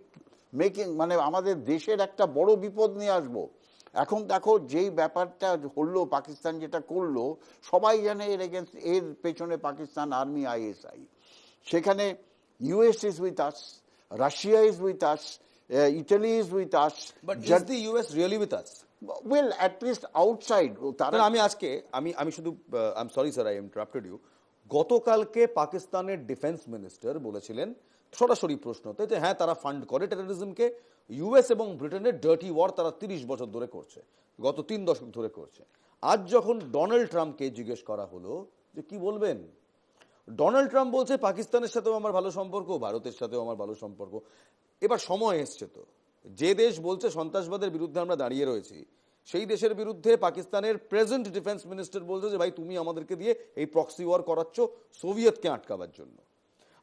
Speaker 2: making, আমাদের দেশের একটা বড় বিপদ নিয়ে আসবো। এখন দেখো যেই ব্যাপারটা হলো, পাকিস্তান যেটা করলো, সবাই জানে এর এগেনস্ট, এর পেছনে পাকিস্তান আর্মি, আইএসআই, সেখানে US is with us, Russia is with us, Italy is with us.
Speaker 1: But is the US really with us?
Speaker 2: Well, at least outside.
Speaker 1: আমি আজকে আমি শুধু, I am sorry sir, I interrupted you. গতকালকে পাকিস্তানের ডিফেন্স মিনিস্টার বলেছিলেন সরাসরি প্রশ্নতে যে হ্যাঁ, তারা ফান্ড করে টেরোরিজমকে, ইউএস এবং ব্রিটেনের ডার্টি ওয়ার তারা 30 বছর ধরে করছে, গত 3 দশক ধরে করছে। আজ যখন ডোনাল্ড ট্রাম্পকে জিজ্ঞেস করা হলো যে কি বলবেন, ডোনাল্ড ট্রাম্প বলছে পাকিস্তানের সাথেও আমার ভালো সম্পর্ক, ভারতের সাথেও আমার ভালো সম্পর্ক। এবার সময় এসছে তো, যে দেশ বলছে সন্ত্রাসবাদের বিরুদ্ধে আমরা দাঁড়িয়ে রয়েছি, সেই দেশের বিরুদ্ধে পাকিস্তানের প্রেজেন্ট ডিফেন্স মিনিস্টার বলছে যে ভাই তুমি আমাদেরকে দিয়ে এই প্রক্সি ওয়ার করাচ্ছ সোভিয়েতকে আটকাবার জন্য।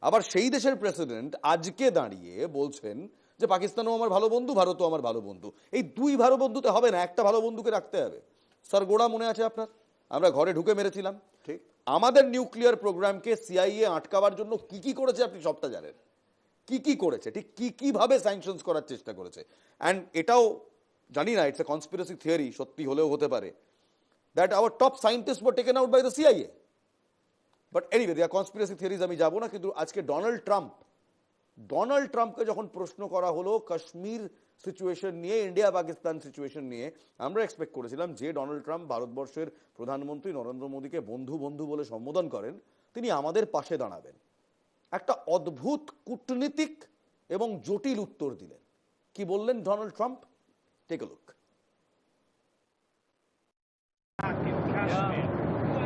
Speaker 1: আবার সেই দেশের প্রেসিডেন্ট আজকে দাঁড়িয়ে বলছেন যে পাকিস্তানও আমার ভালো বন্ধু, ভারতও আমার ভালো বন্ধু। এই দুই ভালো বন্ধুতে হবে না, একটা ভালো বন্ধুকে রাখতে হবে। স্যার গোড়া মনে আছে আপনার, আমরা ঘরে ঢুকে মেরেছিলাম।
Speaker 2: ঠিক,
Speaker 1: আমাদের নিউক্লিয়ার প্রোগ্রামকে সিআইএ আটকাবার জন্য কি কি করেছে আপনি সবটা জানেন, কি কি করেছে, ঠিক কি কিভাবে স্যাংশনস করার চেষ্টা করেছে। অ্যান্ড এটাও জানি না, ইটস এ কনস্পিরেসি থিওরি, সত্যি হলেও হতে পারে, that our top scientists were taken out by the CIA. But anyway, there are conspiracy theories, আমি যাব না, কিন্তু আজকে ডোনাল্ড ট্রাম্পকে যখন প্রশ্ন করা হলো কাশ্মীর সিচুয়েশন নিয়ে, ইন্ডিয়া পাকিস্তান সিচুয়েশন নিয়ে, আমরা এক্সপেক্ট করেছিলাম যে ডোনাল্ড ট্রাম্প ভারতবর্ষের প্রধানমন্ত্রী নরেন্দ্র মোদীকে বন্ধু বন্ধু বলে সম্বোধন করেন, তিনি আমাদের পাশে দাঁড়াবেন। একটা অদ্ভুত কূটনীতিক এবং জটিল উত্তর দিলেন। কি বললেন Donald Trump? Take a look.
Speaker 4: In Kashmir.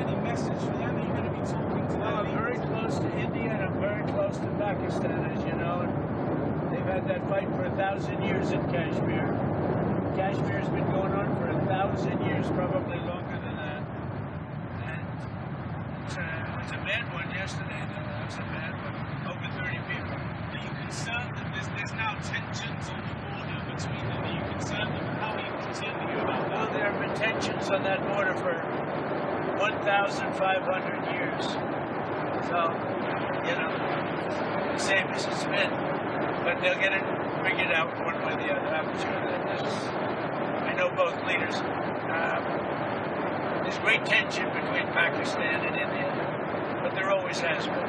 Speaker 4: Any message for them? Are you going to be talking to them? I'm very close to India and I'm very close to Pakistan, as you know. And they've had that fight for 1,000 years in Kashmir. Kashmir's been going on for 1,000 years, probably longer than that. And it was a bad one yesterday. It was a bad one. Over 30 people. Are you concerned that there's now tensions on the border between them? Are you concerned that how are you continue about that? Well, there have been tensions on that border for 1,500 years. So, you know, the same as it's been. But they'll get it figured out one way or the other. I'm sure that I know both leaders. There's great tension between Pakistan and India, but there always has been.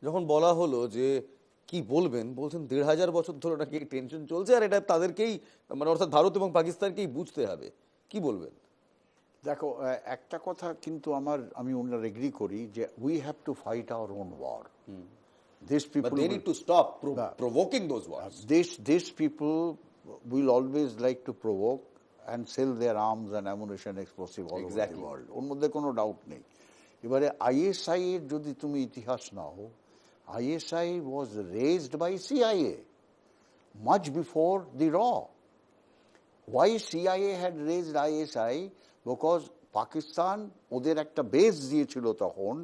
Speaker 1: যখন বলা হলো যে কি বলবেন, বলছেন 1,500 বছর ধরে নাকি টেনশন চলছে আর এটা তাদেরকেই, মানে অর্থাৎ ভারত এবং পাকিস্তানকেই বুঝতে হবে। কি বলবেন?
Speaker 2: দেখো, একটা কথা কিন্তু আমি ওনার এগ্রি করি যে we have to fight our own war. These people
Speaker 1: But they need to stop provoking those wars.
Speaker 2: These people will always like to provoke and sell their arms and ammunition, explosive all over the world. ওর মধ্যে কোনো ডাউট নেই। এবারে ISI এর যদি তুমি ইতিহাস নাও, ISI was raised by CIA much before the RAW. Why CIA had raised ISI? Because Pakistan ওদের একটা বেস দিয়েছিল তখন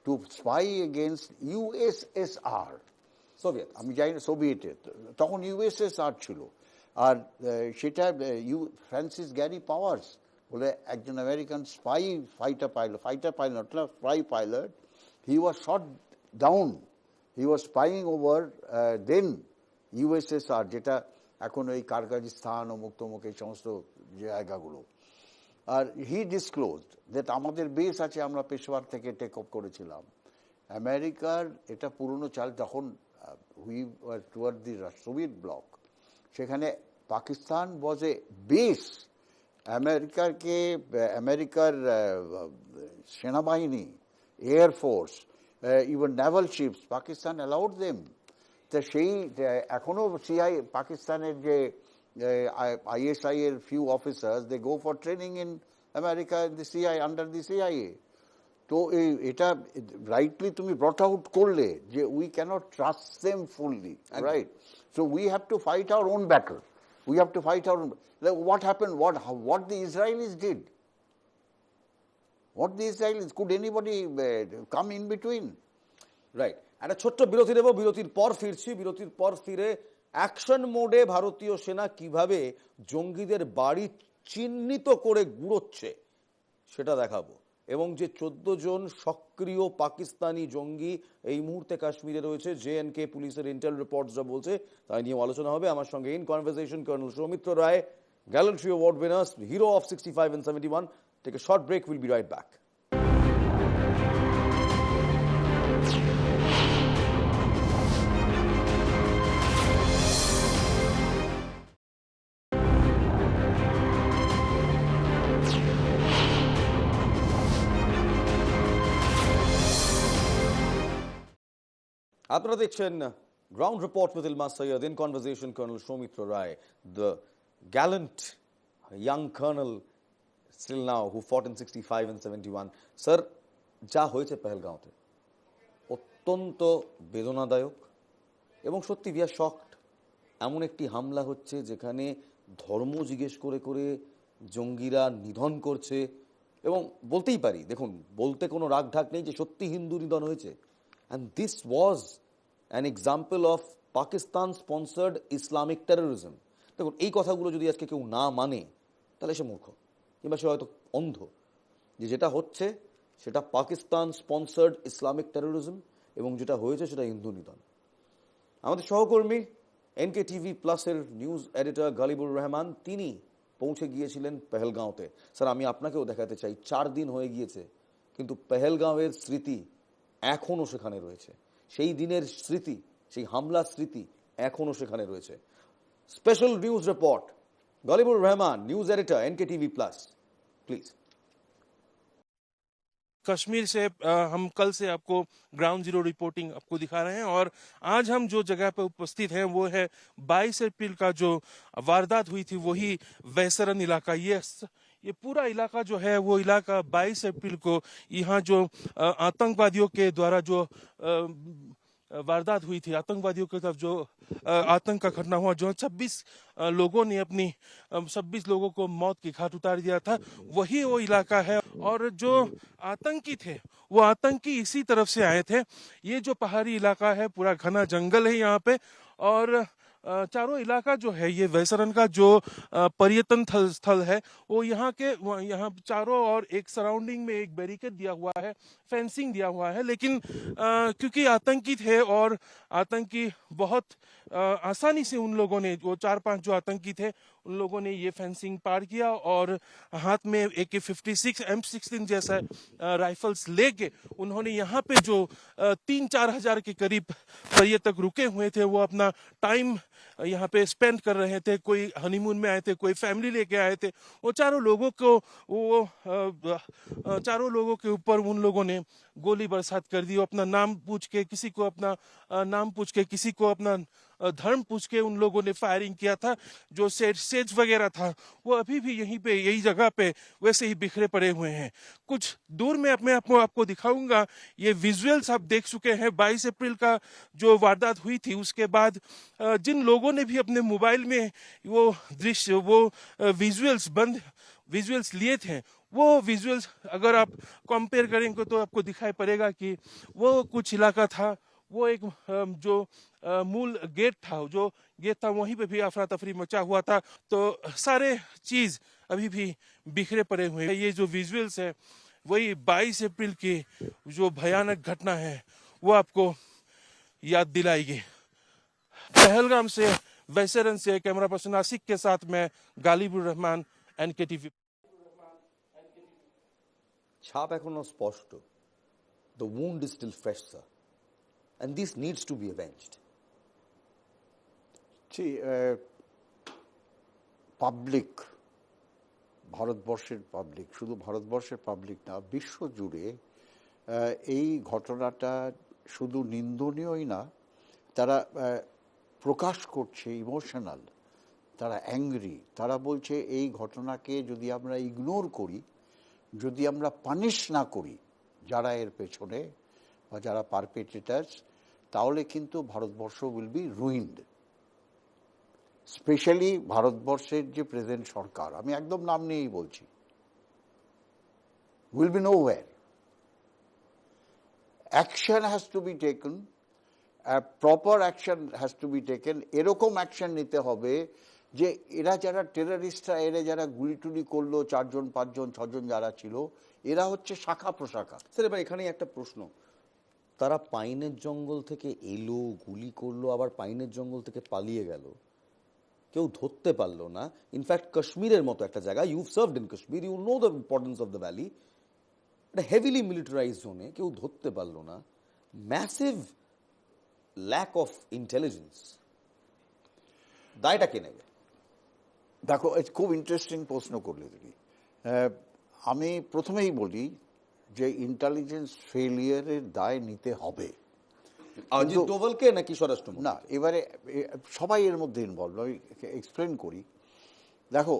Speaker 2: to spy against USSR,
Speaker 1: Soviet,
Speaker 2: আমি জানি না সোভিয়েটের, তখন USSR ছিল। আর সেটা ফ্রান্সিস গ্যারি পাওয়ার্স বলে একজন আমেরিকান ফাইটার পাইলট, হি ওয়াজ শট ডাউন, হি ওয়াজ স্পাইং ওভার দেন USSR, যেটা এখন ওই কারগাজিস্তান ও মুক্তমুখ এই সমস্ত জায়গাগুলো। আর হি ডিসক্লোজড দ্যাট আমাদের বেস আছে, আমরা পেশোয়ার থেকে টেক অফ করেছিলাম। আমেরিকার এটা পুরনো চাল, যখন we were toward the Soviet block, সেখানে পাকিস্তান ওয়াজ এ বেস। আমেরিকার সেনাবাহিনী, air force, even Naval ships, Pakistan allowed them. তা সেই এখনো পাকিস্তানের যে ISI এর few officers, they go for training in America, the CIA, under the CIA. তো এটা রাইটলি তুমি ব্রট আউট করলে যে we cannot trust them fully, right? So we have to fight our own battle. We have to fight our own. Like what happened? What the Israelis did? What the Israelis? Could anybody come in between?
Speaker 1: Right. একটা ছোট্ট বিরতি দেব, বিরতির পর ফিরছি। বিরতির পর ফিরে অ্যাকশন মোডে ভারতীয় সেনা কিভাবে জঙ্গিদের বাড়ি চিহ্নিত করে গুড়োচ্ছে সেটা দেখাবো, এবং যে 14 জন সক্রিয় পাকিস্তানি জঙ্গি এই মুহূর্তে কাশ্মীরে রয়েছে, JNK পুলিশের ইন্টেল রিপোর্ট যা বলছে তাই নিয়ে আলোচনা হবে। আমার সঙ্গে in conversation colonel Soumitra Roy, gallantry award winner, hero of 65 and 71. Take a short break, will be right back. আপনারা দেখছেন ground report with Ilmas Syed, in conversation colonel Soumitra Roy, the gallant young colonel still now who fought in 65 and 71. Sir, যা হয়েছে পেহেলগাঁওতে অত্যন্ত বেদনাদায়ক এবং সত্যি উই আর শকড। এমন একটি হামলা হচ্ছে যেখানে ধর্ম জিজ্ঞেস করে করে জঙ্গিরা নিধন করছে, এবং বলতেই পারি, দেখুন বলতে কোনো রাগ ঢাক নেই যে সত্যি হিন্দু নিধন হয়েছে। And this was an example of Pakistan sponsored Islamic terrorism. দেখুন এই কথাগুলো যদি আজকে কেউ না মানে তাহলে সে মূর্খ, কিংবা সে হয়তো অন্ধ। যেটা হচ্ছে সেটা পাকিস্তান স্পন্সার্ড ইসলামিক টেরোরিজম, এবং যেটা হয়েছে সেটা হিন্দু নিধন। আমাদের সহকর্মী NKTV প্লাসের নিউজ এডিটর গালিবুর রহমান, তিনি পৌঁছে গিয়েছিলেন পেহেলগাঁওতে। স্যার, আমি আপনাকেও দেখাতে চাই, 4 দিন হয়ে গিয়েছে, কিন্তু পেহেলগাঁওয়ের স্মৃতি এখনো সেখানে রয়েছে। সেই দিনের স্মৃতি, সেই হামলার স্মৃতি এখনো সেখানে রয়েছে। Special news report, Golibur Rahman, news editor, NKTV+, please.
Speaker 5: Kashmir से हम कल से आपको ग्राउंड जीरो रिपोर्टिंग आपको दिखा रहे हैं और आज हम जो जगह पर उपस्थित हैं वो है 22 अप्रैल का जो वारदात हुई थी वही वैसरन इलाका। ये पूरा इलाका जो है वो इलाका 22 अप्रैल को यहाँ जो आतंकवादियों के द्वारा जो वारदात हुई थी, आतंकवादियों की तरफ जो आतंक का घटना हुआ, जो 26 लोगों ने 26 लोगों को मौत की घाट उतार दिया था, वही वो इलाका है। और जो आतंकी थे वो आतंकी इसी तरफ से आए थे। ये जो पहाड़ी इलाका है पूरा घना जंगल है यहाँ पे, और चारों इलाका जो है ये वैसरन का जो पर्यटन स्थल है वो यहाँ चारों और एक सराउंडिंग में एक बैरिकेड दिया हुआ है, फेंसिंग दिया हुआ है। लेकिन क्योंकि आतंकी थे और आतंकी बहुत आसानी से उन लोगों ने, वो 4-5 जो आतंकी थे उन लोगों ने ये फेंसिंग पार किया और हाथ में AK-56 M16 जैसा राइफल्स लेके उन्होंने यहाँ पे जो 3-4 हजार के करीब पर्यटक रुके हुए थे वो अपना टाइम यहाँ पे स्पेंड कर रहे थे। कोई हनीमून में आए थे, कोई फैमिली लेके आए थे। वो चारों लोगों के ऊपर उन लोगों ने गोली बरसात कर दी। अपना नाम पूछ के, किसी को अपना नाम पूछ के, किसी को अपना धर्म पूछ के उन लोगों ने फायरिंग किया था। जो सेज वगैरह था वो अभी भी यही जगह पे वैसे ही बिखरे पड़े हुए हैं। कुछ दूर में मैं आपको दिखाऊंगा, ये विजुअल्स आप देख चुके हैं 22 अप्रैल का जो वारदात हुई थी। उसके बाद जिन लोगों ने भी अपने मोबाइल में वो दृश्य, वो विजुअल्स लिए थे, वो विजुअल्स अगर आप कंपेयर करेंगे तो आपको दिखाई पड़ेगा कि वो कुछ इलाका था, वो एक जो मूल गेट था वहीं पे भी अफरा तफरी मचा हुआ था। तो सारे चीज अभी भी बिखरे पड़े हुए हैं। ये जो विजुअल्स है वही 22 अप्रैल की जो भयानक घटना है वो आपको याद दिलाएगी। पहलगाम से, वैसरन से कैमरा पर्सन आसिक के साथ मैं गालिबुर रहमान, NKTV।
Speaker 1: ছাপ এখনো স্পষ্ট। The wound is still fresh, sir, and this needs to be avenged.
Speaker 2: Public, ভারতবর্ষের পাবলিক, শুধু ভারতবর্ষের পাবলিক না, বিশ্ব জুড়ে এই ঘটনাটা শুধু নিন্দনীয়ই না, তারা প্রকাশ করছে ইমোশনাল, তারা অ্যাংরি, তারা বলছে এই ঘটনাকে যদি আমরা ইগনোর করি, যদি আমরা পানিশ না করি যারা এর পেছনে বা যারা পারপেট্রেটার্স, তাহলে কিন্তু Bharatvarsha will be ruined. Specially ভারতবর্ষের যে প্রেজেন্ট সরকার, আমি একদম নাম নিয়েই বলছি, will be nowhere. Action has to be taken, proper action has to be taken. এরকম অ্যাকশন নিতে হবে যে এরা যারা টেররিস্টরা, এরা যারা গুলি টুলি করলো, 4 জন 5 জন 6 জন যারা ছিল, এরা হচ্ছে শাখা প্রশাখা।
Speaker 1: স্যার, এবার এখানে একটা প্রশ্ন, তারা পাইনের জঙ্গল থেকে এলো, গুলি করলো, আবার পাইনের জঙ্গল থেকে পালিয়ে গেল, কেউ ধরতে পারলো না। ইনফ্যাক্ট কাশ্মীরের মতো একটা জায়গা, you served in Kashmir, you know the importance of the valley, একটা হেভিলি মিলিটারাইজড জোনে কেউ ধরতে পারলো না। ম্যাসিভ ল্যাক অফ ইন্টেলিজেন্স, দায়টা কে নেবে?
Speaker 2: দেখো, খুব ইন্টারেস্টিং প্রশ্ন করলে তুমি। আমি প্রথমেই বলি যে ইন্টেলিজেন্স ফেলিয়ারের দায় নিতে হবে।
Speaker 1: অজিত ডোভালকে নাকি স্বরাষ্ট্রমন্ত্রী?
Speaker 2: না, এবারে সবাই এর মধ্যে ইনভলভ, আমি এক্সপ্লেন করি। দেখো,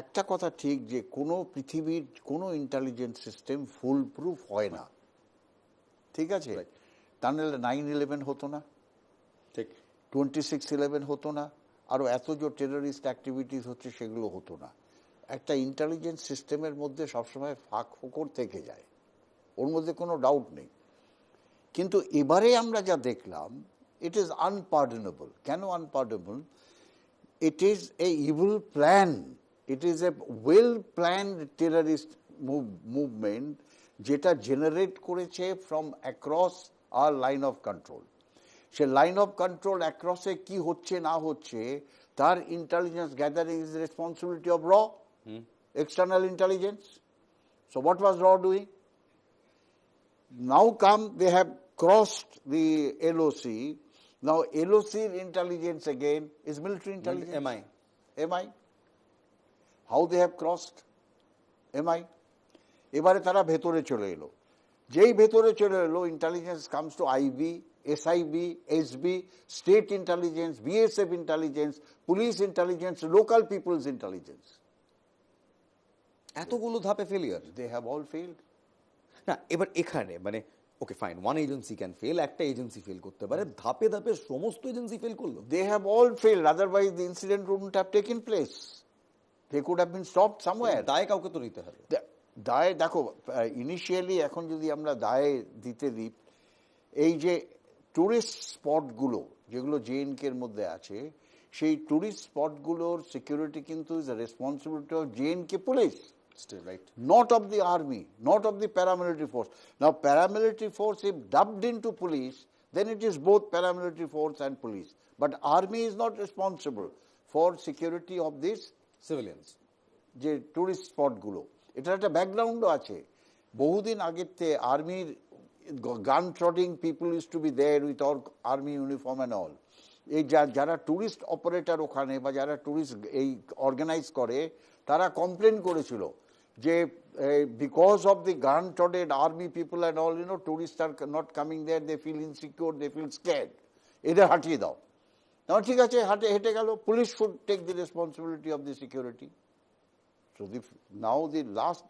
Speaker 2: একটা কথা ঠিক যে কোনো পৃথিবীর কোনো ইন্টেলিজেন্স সিস্টেম ফুল প্রুফ হয় না, ঠিক আছে? তা নাহলে 9/11 হতো না,
Speaker 1: ঠিক
Speaker 2: 26/11 হতো না, আরও এত যে টেররিস্ট অ্যাক্টিভিটিস হচ্ছে সেগুলো হতো না। একটা ইন্টেলিজেন্স সিস্টেমের মধ্যে সবসময় ফাঁক ফোকর থেকে যায়, ওর মধ্যে কোনো ডাউট নেই। কিন্তু এবারে আমরা যা দেখলাম, ইট ইজ আনপার্ডনেবল। কেন আনপার্ডনেবল? ইট is A evil plan, it is A well planned terrorist movement যেটা জেনারেট করেছে from across hour line of control. Say line of control অ্যাক্রসে কি হচ্ছে না হচ্ছে তার intelligence gathering is responsibility of র, external intelligence. So what was র doing? Now come, they have crossed the LOC. Now LOC intelligence again is military intelligence.
Speaker 1: MI.
Speaker 2: MI. How they have crossed? MI. এবারে তারা ভেতরে চলে এলো। যেই ভেতরে চলে এলো, intelligence comes to IB, SIB, SB, state intelligence, BSF intelligence, police intelligence, local peoples intelligence.
Speaker 1: এতগুলো ধাপে failure.
Speaker 2: They have all failed.
Speaker 1: না, এবার এখানে মানে okay fine, one agency can fail, একটা এজেন্সি ফেল করতে পারে, ধাপে ধাপে সমস্ত এজেন্সি ফেল করলো।
Speaker 2: They have all failed, otherwise the incident wouldn't have taken place. They could have been stopped somewhere.
Speaker 1: দায় কাউকে তো নিতে হবে।
Speaker 2: দায় দেখো, ইনিশিয়ালি এখন যদি আমরা দায় দিতে দিই, এই যে টুরিস্ট স্পটগুলো যেগুলো জেএনকে এর মধ্যে আছে, সেই টুরিস্ট স্পটগুলোর সিকিউরিটি কিন্তু is the responsibility of J&K police,
Speaker 1: Still right.
Speaker 2: not of the army, not of the paramilitary force. Now paramilitary force, if dubbed into police, then it is both paramilitary force and police. But army is not responsible for security of this
Speaker 1: civilians.
Speaker 2: যে টুরিস্ট স্পটগুলো। এটার একটা ব্যাকগ্রাউন্ডও আছে। বহুদিন আগের থেকে আর্মির গান ট্রডিং people is to be there with our army uniform and all. এই যারা টুরিস্ট অপারেটর ওখানে বা যারা টুরিস্ট এই অর্গানাইজ করে, তারা কমপ্লেন করেছিল যে বিকজ অফ দি গান ট্রডেড army people and all, you know, tourist are not coming there, they feel insecure, they feel scared, এদের হাঁটিয়ে দাও। না, ঠিক আছে, হেঁটে গেল, police should take the responsibility of the security. So now the last,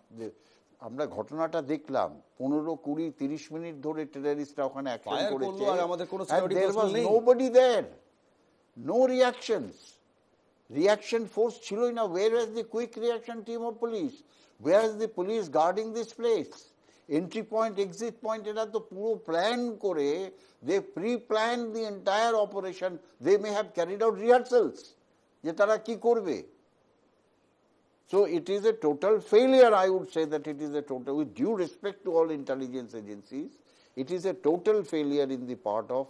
Speaker 2: আমরা ঘটনাটা দেখলাম 15, 20, 30 মিনিট ধরে টেররিস্টরা ওখানে অ্যাকশন
Speaker 1: Fire
Speaker 2: করেছে,
Speaker 1: করলো আর আমাদের কোনো
Speaker 2: and
Speaker 1: security
Speaker 2: there was
Speaker 1: personnel নেই।
Speaker 2: nobody there, no reactions, reaction force ছিলই না। Where was the quick reaction team of police? Where is the police guarding this place? Entry point, exit point, এটা তো পুরো প্ল্যান করে, they pre-planned the entire operation. They may have carried out rehearsals যে তারা কি করবে। So it is a total failure, I would say that it is a total, with due respect to all intelligence agencies, it is a total failure in the part of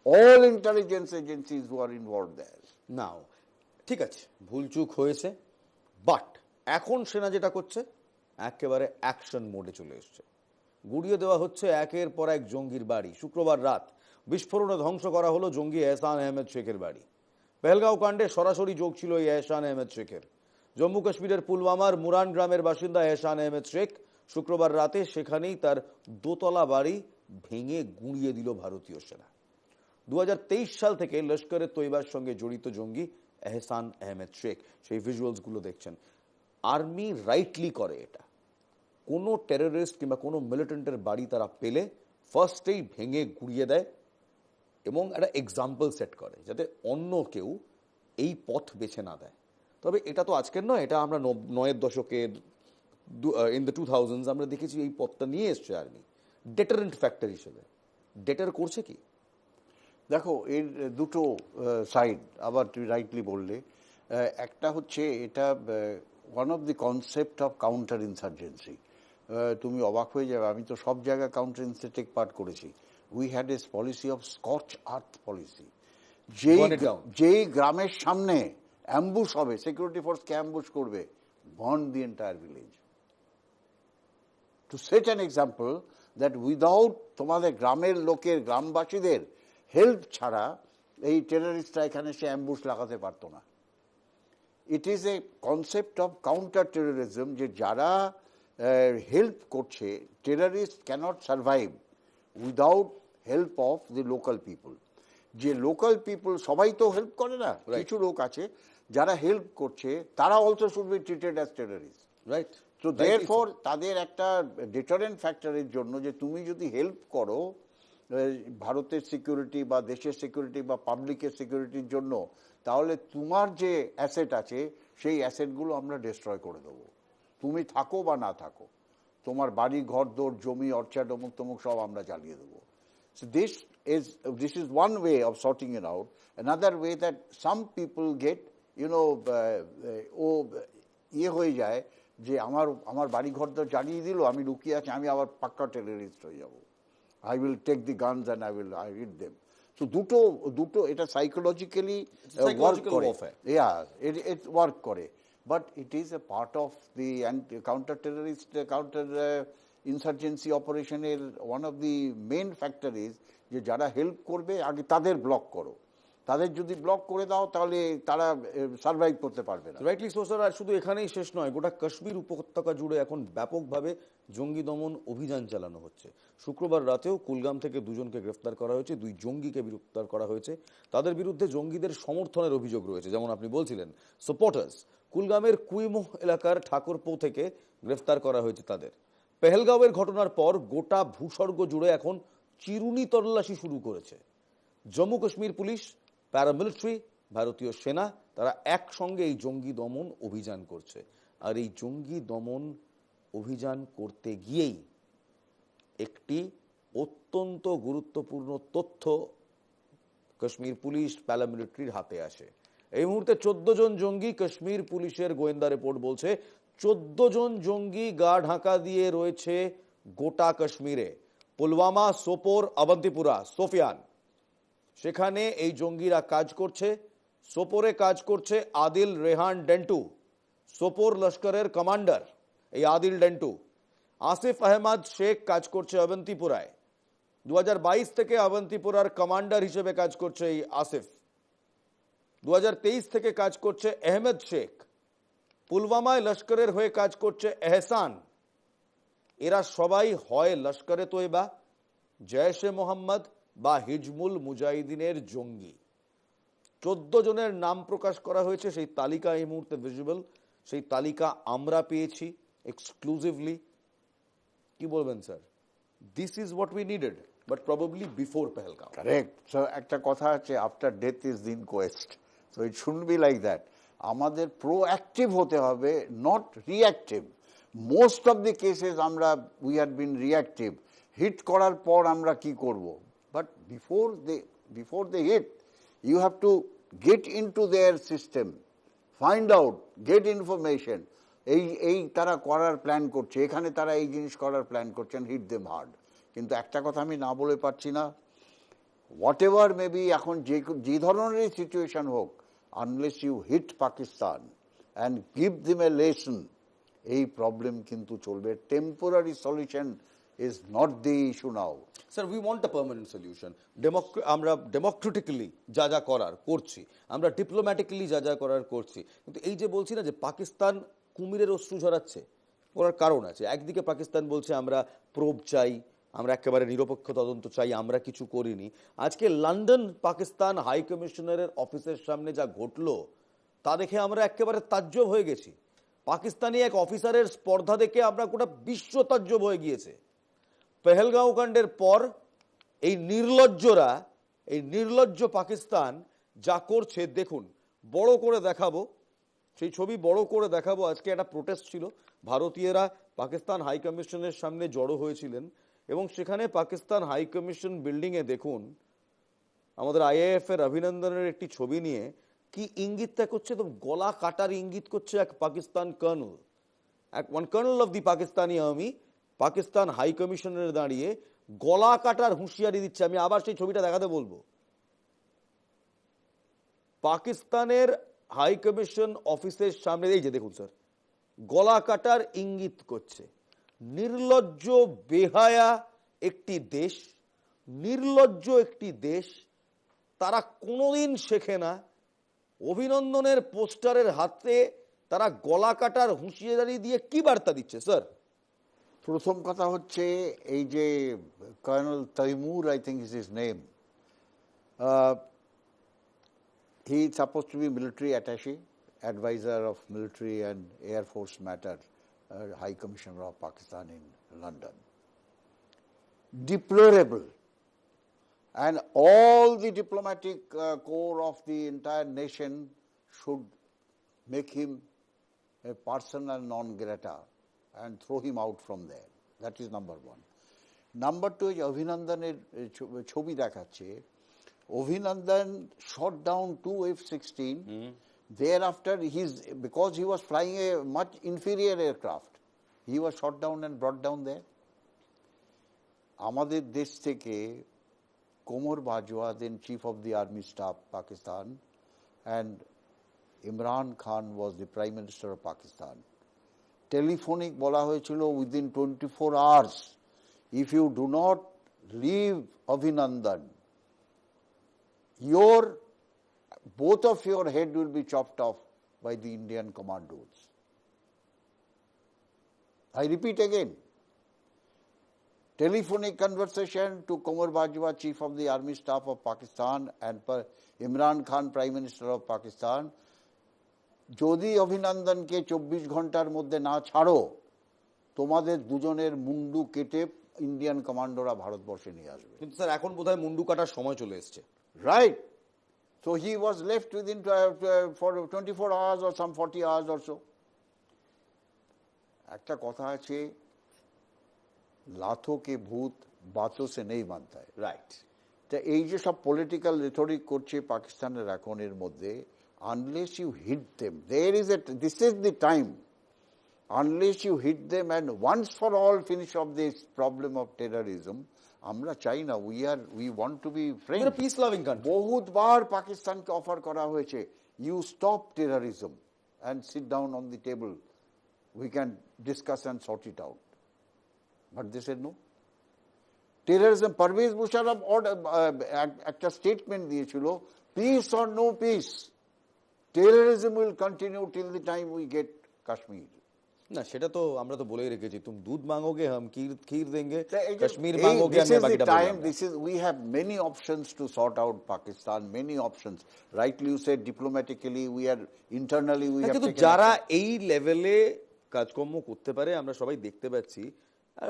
Speaker 2: all intelligence agencies who are involved there.
Speaker 1: নাও ঠিক আছে, ভুলচুক হয়েছে, বাট এখন সেনা যেটা করছে একেবারে অ্যাকশন মোডে চলে এসছে। গুড়িয়ে দেওয়া হচ্ছে একের পর এক জঙ্গির বাড়ি। শুক্রবার রাত বিস্ফোরণে ধ্বংস করা হলো জঙ্গি এহসান আহমেদ শেখের বাড়ি। পেহেলগাঁও কাণ্ডে সরাসরি যোগ ছিল এই এহসান আহমেদ শেখের। জম্মু কাশ্মীরের পুলওয়ামার মুরান গ্রামের বাসিন্দা এহসান আহমেদ শেখ শুক্রবার রাতে সেখানেই তার দোতলা বাড়ি ভেঙে গুঁড়িয়ে দিল ভারতীয় সেনা। 2023 সাল থেকে লস্করে তৈবার সঙ্গে জড়িত জঙ্গি এহসান আহমেদ শেখ, সেই ভিজুয়ালসগুলো দেখছেন। আর্মি রাইটলি করে এটা, কোনো টেররিস্ট কিংবা কোনো মিলিটেন্টের বাড়ি তারা পেলে ফার্স্টেই ভেঙে গুঁড়িয়ে দেয় এবং একটা এক্সাম্পল সেট করে যাতে অন্য কেউ এই পথ বেছে না দেয়। তবে এটা তো আজকের নয়, এটা আমরা 9-এর দশকের ইন দ্য 2000s আমরা দেখেছি এই পথটা নিয়ে এসছে আর্মি ডেটারেন্ট ফ্যাক্টর হিসেবে। ডেটার করছে কি?
Speaker 2: দেখো, এর দুটো সাইড, আবার তুমি রাইটলি বললে। একটা হচ্ছে এটা one of the concept of counter insurgency. তুমি অবাক হয়ে যাবে, আমি তো সব জায়গায় কাউন্টার ইনসার্জেন্সি টেক পার্ট করেছি। We had a policy of scorch earth policy. যেই গ্রামের সামনে অ্যাম্বুশ হবে, সিকিউরিটি ফোর্সকে অ্যাম্বুশ করবে, burn the entire village, to set an example that without তোমাদের গ্রামের লোকের, গ্রামবাসীদের হেল্প ছাড়া এই টেররিস্টরা এখানে সে অ্যাম্বুশ লাগাতে পারতো না। It is a concept of counter terrorism, যে যারা হেল্প করছে, terrorist cannot survive without help of the local people. যে লোকাল পিপল সবাই তো হেল্প করে না, কিছু লোক আছে যারা হেল্প করছে, তারা also should be treated as terrorist, right? তো দেয়ারফর তাদের একটা ডিটারেন্ট ফ্যাক্টরের জন্য, যে তুমি যদি হেল্প করো ভারতের সিকিউরিটি বা দেশের সিকিউরিটি বা পাবলিকের সিকিউরিটির জন্য, তাহলে তোমার যে অ্যাসেট আছে সেই অ্যাসেটগুলো আমরা ডিস্ট্রয় করে দেবো, তুমি থাকো বা না থাকো, তোমার বাড়ি ঘর দৌড় জমি অর্চার্ড অমুক তমুক সব আমরা জ্বালিয়ে দেবো। So this is one way of sorting it out. Another way that some people get, you know, ইয়ে হয়ে যায় যে আমার বাড়ি ঘর তো জ্বালিয়ে দিল, আমি লুকিয়ে আছি, আমি আবার পাক্কা টেররিস্ট হয়ে যাব, I will take the guns and I will hit them. তো দুটো এটা সাইকোলজিক্যালি ওয়ার্ক
Speaker 1: psychological
Speaker 2: করে,
Speaker 1: warfare.
Speaker 2: ইট ওয়ার্ক করে, but it is a part of the counter terrorist counter insurgency অপারেশনের one of the main factor is যে যারা হেল্প করবে আগে তাদের ব্লক করো, তাদের যদি ব্লক করে দাও তাহলে তারা সার্ভাইভ করতে পারবে না।
Speaker 1: Rightly so sir. আর শুধু এখানেই শেষ নয়, গোটা কাশ্মীর উপত্যকা জুড়ে এখন ব্যাপকভাবে জঙ্গি দমন অভিযান চালানো হচ্ছে। শুক্রবার রাতেও কুলগাম থেকে দুজনকে গ্রেফতার করা হয়েছে, 2 জঙ্গিকে গ্রেফতার করা হয়েছে। তাদের বিরুদ্ধে জঙ্গিদের সমর্থনের অভিযোগ রয়েছে, যেমন আপনি বলছিলেন সাপোর্টার্স। কুলগামের কুইমোহ এলাকার ঠাকুরপো থেকে গ্রেফতার করা হয়েছে তাদের। পেহেলগাঁওয়ের ঘটনার পর গোটা ভূস্বর্গ জুড়ে এখন চিরুনি তল্লাশি শুরু করেছে জম্মু কাশ্মীর পুলিশ, প্যারামিলিটারি, ভারতীয় সেনা। তারা একসঙ্গে এই জঙ্গি দমন অভিযান করছে। আর এই জঙ্গি দমন অভিযান করতে গিয়েই একটি অত্যন্ত গুরুত্বপূর্ণ তথ্য কাশ্মীর পুলিশ, প্যারামিলিটারির হাতে আসে। এই মুহূর্তে 14 জন জঙ্গি, কাশ্মীর পুলিশের গোয়েন্দা রিপোর্ট বলছে 14 জন জঙ্গি গা ঢাকা দিয়ে রয়েছে গোটা কাশ্মীরে। পুলওয়ামা, সোপোর, অবন্তিপুরা, সোফিয়ান, সেখানে এই জঙ্গিরা কাজ করছে। সোপোরে কাজ করছে আদিল রেহান ডেন্টু, সোপোর লস্করের কমান্ডার এই আদিল ডেন্টু। আসিফ আহমদ শেখ কাজ করছে অবন্তিপুরায়। 2022 থেকে অবন্তিপুরার কমান্ডার হিসেবে কাজ করছে এই আসিফ। 2023 থেকে কাজ করছে আহমেদ শেখ। পুলওয়ামায় লস্করের হয়ে কাজ করছে এহসান। এরা সবাই হয় লস্করে তৈবা, জৈশ-এ মোহাম্মদ বা হিজবুল মুজাহিদিনের জঙ্গি। 14 জনের নাম প্রকাশ করা হয়েছে, সেই তালিকা এই মুহূর্তে ভিজিবল। সেই তালিকা আমরা পেয়েছি এক্সক্লুসিভলি। কি বলবেন sir? This is what we needed, but probably before Pahalgam.
Speaker 2: Correct. So একটা কথা আছে, after death is the inquest. So it shouldn't be like that. আমাদের প্রোঅ্যাক্টিভ হতে হবে, not reactive. Most of the cases আমরা we had been reactive. Hit করার পর আমরা কি করব? But before they hit, you have to get into their system, find out, get information. এই তারা করার প্ল্যান করছে, এখানে তারা এই জিনিস করার প্ল্যান করছেন, হিট দেম হার্ড। কিন্তু একটা কথা আমি না বলে পারছি না, হোয়াট এভার মেবি এখন যে ধরনের সিচুয়েশন হোক, unless you hit Pakistan and give them a lesson, এই প্রবলেম কিন্তু চলবে। Temporary solution is not the issue now.
Speaker 1: Sir, we want a permanent solution. আমরা ডেমোক্রেটিক্যালি যা যা করার করছি, আমরা ডিপ্লোম্যাটিক্যালি যা যা করার করছি, কিন্তু এই যে বলছি না যে পাকিস্তান কুমিরের অশ্রু ঝরাচ্ছে, করার কারণ আছে। একদিকে পাকিস্তান বলছে আমরা প্রোব চাই, আমরা একেবারে নিরপেক্ষ তদন্ত চাই, আমরা কিছু করিনি। আজকে লন্ডন পাকিস্তান হাই কমিশনারের অফিসের সামনে যা ঘটলো তা দেখে আমরা একেবারে তাজ্জব হয়ে গেছি। পাকিস্তানি এক অফিসারের স্পর্ধা দেখে আমরা গোটা বিশ্ব তাজ্জব হয়ে গিয়েছে। পেহেলগাঁও কাণ্ডের পর এই নির্লজ্জরা, এই নির্লজ্জ পাকিস্তান যা করছে দেখুন, বড় করে দেখাবো সেই ছবি, বড় করে দেখাবো। আজকে একটা প্রোটেস্ট ছিল, ভারতীয়রা পাকিস্তান হাই কমিশনের সামনে জড়ো হয়েছিলেন এবং সেখানে পাকিস্তান হাই কমিশন বিল্ডিংয়ে দেখুন আমাদের আইএএফ এর অভিনন্দনের একটি ছবি নিয়ে কি ইঙ্গিতটা করছে, তো গলা কাটার ইঙ্গিত করছে এক Pakistan colonel, one colonel of the Pakistani army Pakistan high কমিশনের দাঁড়িয়ে গলা কাটার হুঁশিয়ারি দিচ্ছে। আমি আবার সেই ছবিটা দেখাতে বলবো। পাকিস্তানের হাই কমিশন অফিসের সামনে এই যে দেখুন স্যার, গলা কাটার ইঙ্গিত করছে। নির্লজ্জ বেহায়া একটি দেশ, নির্লজ্জ একটি দেশ, তারা কোনোদিন শেখে না। অভিনন্দনের পোস্টারের হাতে তারা গলা কাটার হুঁশিয়ারি দিয়ে কি বার্তা দিচ্ছে স্যার?
Speaker 2: প্রথম কথা হচ্ছে এই যে colonel Taimur, I think is his name, he is suppose to be military attache, adviser of military and air force matter, high commissioner of Pakistan in London. Deplorable. And all the diplomatic corps of the entire nation should make him a persona non grata and throw him out from there. That is number one. Number two is Abhinandaner ছবি দেখাচ্ছে। Abhinandan shot down 2 F-16. Thereafter, because he was flying a much inferior aircraft, he was shot down and brought down there. আমাদের দেশ থেকে Qamar Bajwa, then Chief of the Army Staff, Pakistan, and Imran Khan was the Prime Minister of Pakistan. Telephonic bola hoyechilo within 24 hours. If you do not leave Abhinandan, both of your head will be chopped off by the Indian commandos. I repeat again. Telephonic conversation to Qamar Bajwa, Chief of the Army Staff of Pakistan, and Imran Khan, Prime Minister of Pakistan. যদি অভিনন্দনকে 24 ঘন্টার মধ্যে না ছাড়ো, তোমাদের দুজনের মুন্ডু কেটে ইন্ডিয়ান কমান্ডোরা ভারতবর্ষে নিয়ে আসবে।
Speaker 1: কিন্তু স্যার এখন বোধহয় মুন্ডু কাটার সময় চলে এসেছে।
Speaker 2: Right. So he was left within for 24 hours or some 40 hours or so. একটা কথা আছে, লাথো কে ভূত বাতোं से नहीं मानता है।
Speaker 1: রাইট।
Speaker 2: তা এই যে সব পলিটিক্যাল রেটরিক করছে পাকিস্তানের এখন এর মধ্যে, unless you hit them, this is the time, unless you hit them and once for all finish off this problem of terrorism, আমরা চাই না, we want to be friends.
Speaker 1: Peace loving country.
Speaker 2: বহুতবার পাকিস্তানকে অফার করা হয়েছে, you stop terrorism and sit down on the table, we can discuss and sort it out, but they said no. Terrorism, Parvez Musharraf একটা স্টেটমেন্ট দিয়েছিল, peace or no peace, terrorism will continue till the time we get Kashmir.
Speaker 1: না, সেটা তো আমরা তো বলেই রেখেছি, তুম দুধ মাঙ্গোগে হাম ক্ষীর দেंगे,
Speaker 2: এই যে-
Speaker 1: কাশ্মীর মাঙ্গোগে
Speaker 2: this
Speaker 1: আমি
Speaker 2: is the
Speaker 1: বাকিটা
Speaker 2: time,
Speaker 1: বলবো।
Speaker 2: we have many options to sort out Pakistan, many options. Rightly you said, diplomatically we are, internally we have
Speaker 1: কিন্তু
Speaker 2: taken
Speaker 1: যারা
Speaker 2: action.
Speaker 1: এই লেভেলে কাজকর্ম করতে পারে আমরা সবাই দেখতে পাচ্ছি,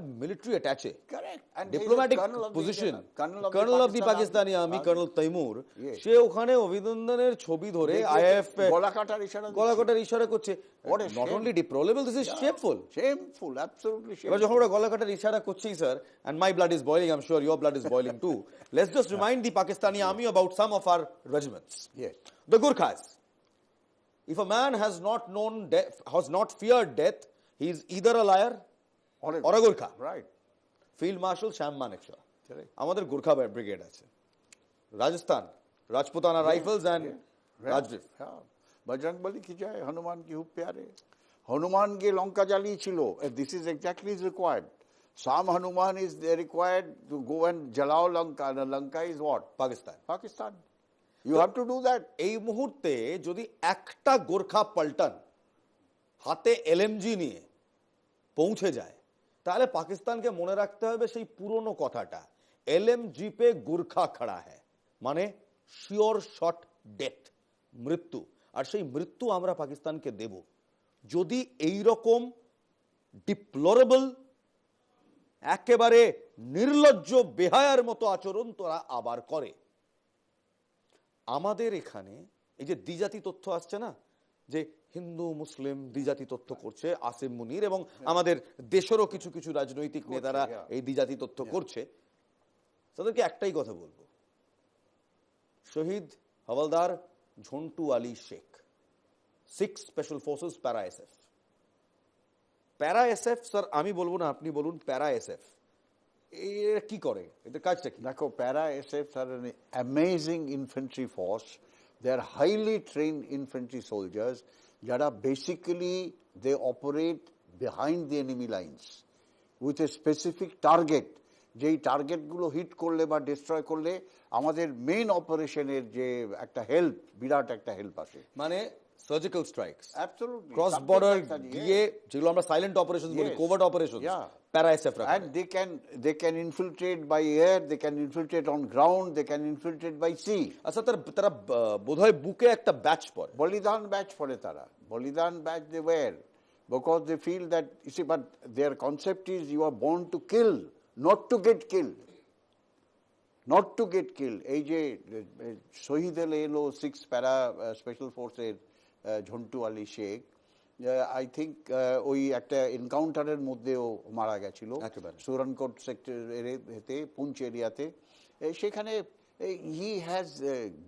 Speaker 1: military attache,
Speaker 2: Correct. And he is
Speaker 1: diplomatic
Speaker 2: colonel of the
Speaker 1: position,
Speaker 2: Indian- colonel
Speaker 1: colonel of the Pakistani army, colonel Taimur,
Speaker 2: Yes.
Speaker 1: সে ওখানে অভিনন্দনের ছবি ধরে
Speaker 2: দেখিয়ে
Speaker 1: আইএফ
Speaker 2: গলা কাটার ইশারা দিচ্ছে।
Speaker 1: গলাকাটার ইশারা করছে।
Speaker 2: What a
Speaker 1: not
Speaker 2: shame.
Speaker 1: Only deplorable, this is shameful.
Speaker 2: Shameful, absolutely
Speaker 1: এবার যখন
Speaker 2: shameful.
Speaker 1: ওরা গলাকাটার ইশারা করছেই sir, and my blood is boiling, I'm sure your blood is boiling too. Let's just remind the Pakistani army about some of our regiments.
Speaker 2: Yes.
Speaker 1: The Gurkhas. If a man has not known death, has not feared death, he is either a liar or a Gurkha.
Speaker 2: Right.
Speaker 1: Field marshal Sam Manekshaw,
Speaker 2: Correct.
Speaker 1: আমাদের গোর্খা ব্রিগেড আছে। Rajasthan, Rajputana rifles and Raj Rif.
Speaker 2: হ্যাঁ, বজরংবলী কি জয়, হনুমান কি হুব প্যারে। হনুমান গিয়ে লঙ্কা জ্বালিয়েছিল, this is exactly is required. Some Hanuman is required to go and জ্বালাও Lanka, Lanka is what?
Speaker 1: Pakistan.
Speaker 2: Pakistan. You have to do that.
Speaker 1: এই মুহূর্তে যদি একটা গোর্খা পল্টন হাতে এলএমজি নিয়ে পৌঁছে যায়, তাহলে পাকিস্তানকে মনে রাখতে হবে সেই পুরনো কথাটা, এলএমজি পে গোর্খা খড়া হ্যায়, মানে শিওর শট ডেথ, মৃত্যু। আর সেই মৃত্যু আমরা পাকিস্তানকে দেব যদি এই রকম ডিপ্লোরেবল, একেবারে নির্লজ্জ বেহায়ার মতো আচরণ তোরা আবার করে। আমাদের এখানে এই যে দ্বিজাতি তথ্য আসছে না, যে হিন্দু মুসলিম দ্বিজাতি তথ্য করছে আসিম মুনির, এবং আমাদের দেশেরও কিছু কিছু রাজনৈতিক নেতারা এই দ্বিজাতি তথ্য করছে, তাদেরকে একটাই কথা বলবো, শহীদ হওয়ালদার ঝন্টু আলী শেখ, 6 স্পেশাল ফোর্সেস প্যারা এসএফ। প্যারা এসএফ স্যার আমি বলবো না, আপনি বলুন, প্যারা এসএফ এরা কি করে, এদের কাজটা কি?
Speaker 2: দেখো, প্যারা এসএফ আর an amazing infantry force. They are highly trained infantry soldiers যারা basically they operate behind the enemy lines with a specific target. যেই টার্গেটগুলো হিট করলে বা ডিস্ট্রয় করলে আমাদের মেইন অপারেশনের যে একটা হেল্প, বিরাট একটা হেল্প আসে।
Speaker 1: মানে surgical strikes,
Speaker 2: Absolutely.
Speaker 1: Cross
Speaker 2: Something
Speaker 1: border
Speaker 2: like that,
Speaker 1: গিয়ে, যেগুলো আমরা সাইলেন্ট অপারেশনস বলি,
Speaker 2: Yes.
Speaker 1: Covert operations,
Speaker 2: Yeah.
Speaker 1: প্যারা এসএফ রা।
Speaker 2: And they can infiltrate by air, they can infiltrate on ground, they can infiltrate by sea.
Speaker 1: আচ্ছা, তারা বোধহয় বুকে একটা ব্যাচ পরে।
Speaker 2: বলিদান ব্যাচ পরে তারা, বলিদান batch they wear because they feel that, you see, but their concept is you are born to kill, not to get killed. Not to get killed. এই যে শহীদ এলো 6 প্যারা স্পেশাল ফোর্সের ঝন্টু আলী শেখ, আই থিঙ্ক ওই একটা এনকাউন্টারের মধ্যেও মারা গেছিল সুরনকোট সেক্টরেতে, পুঞ্চ এরিয়াতে। সেখানে he has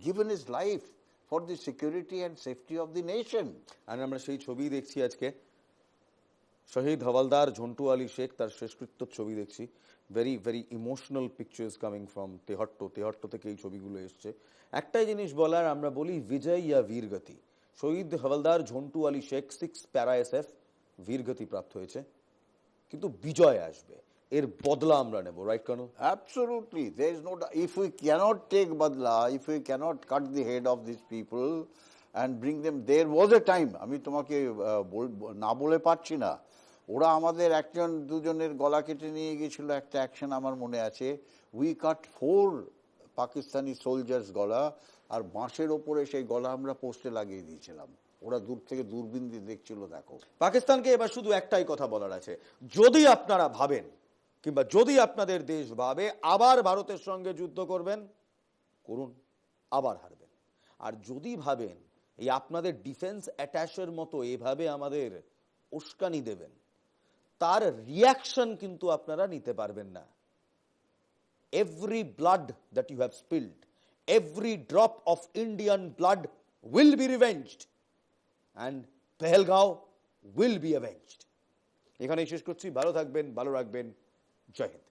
Speaker 2: given his life for the security and safety of the nation.
Speaker 1: আর আমরা সেই ছবি দেখছি আজকে, শহীদ হওয়ালদার ঝন্টু আলী শেখ তার শেষকৃত্য ছবি দেখছি, very very emotional pictures coming from Tehatta থেকে এই ছবিগুলো এসছে। একটাই জিনিস বলার, আমরা বলি বিজয় ইয়া বীরগতি। শহীদ হাওলদার ঝন্টু আলী শেখ 6 প্যারা SF বীরগতি প্রাপ্ত হয়েছে, কিন্তু বিজয় আসবে, এর বদলা আমরা নেব, right Kanu?
Speaker 2: Absolutely. There is no doubt. If we cannot take badla, if we cannot cut the head of these people and bring them, there was a time, আমি তোমাকে না বলে পারছি না, ওরা আমাদের একজন দুজনের গলা কেটে নিয়ে গিয়েছিল, একটা অ্যাকশন আমার মনে আছে। উই কাট 4 পাকিস্তানি সোলজার্স গলা, আর বাঁশের ওপরে সেই গলা আমরা পোস্টে লাগিয়ে দিয়েছিলাম। ওরা দূর থেকে দূরবীন দিয়ে দেখছিল। দেখো,
Speaker 1: পাকিস্তানকে এবার শুধু একটাই কথা বলার আছে, যদি আপনারা ভাবেন কিংবা যদি আপনাদের দেশ ভাবে আবার ভারতের সঙ্গে যুদ্ধ করবেন, করুন, আবার হারবেন। আর যদি ভাবেন এই আপনাদের ডিফেন্স অ্যাটাচের মতো এভাবে আমাদের উস্কানি দেবেন, তার রিয়াকশন কিন্তু আপনারা নিতে পারবেন না। Every blood that you have spilled, every drop of Indian blood will be revenged and Pahalgam will be avenged. এখানেই শেষ করছি। ভালো থাকবেন, ভালো রাখবেন। জয় হিন্দ।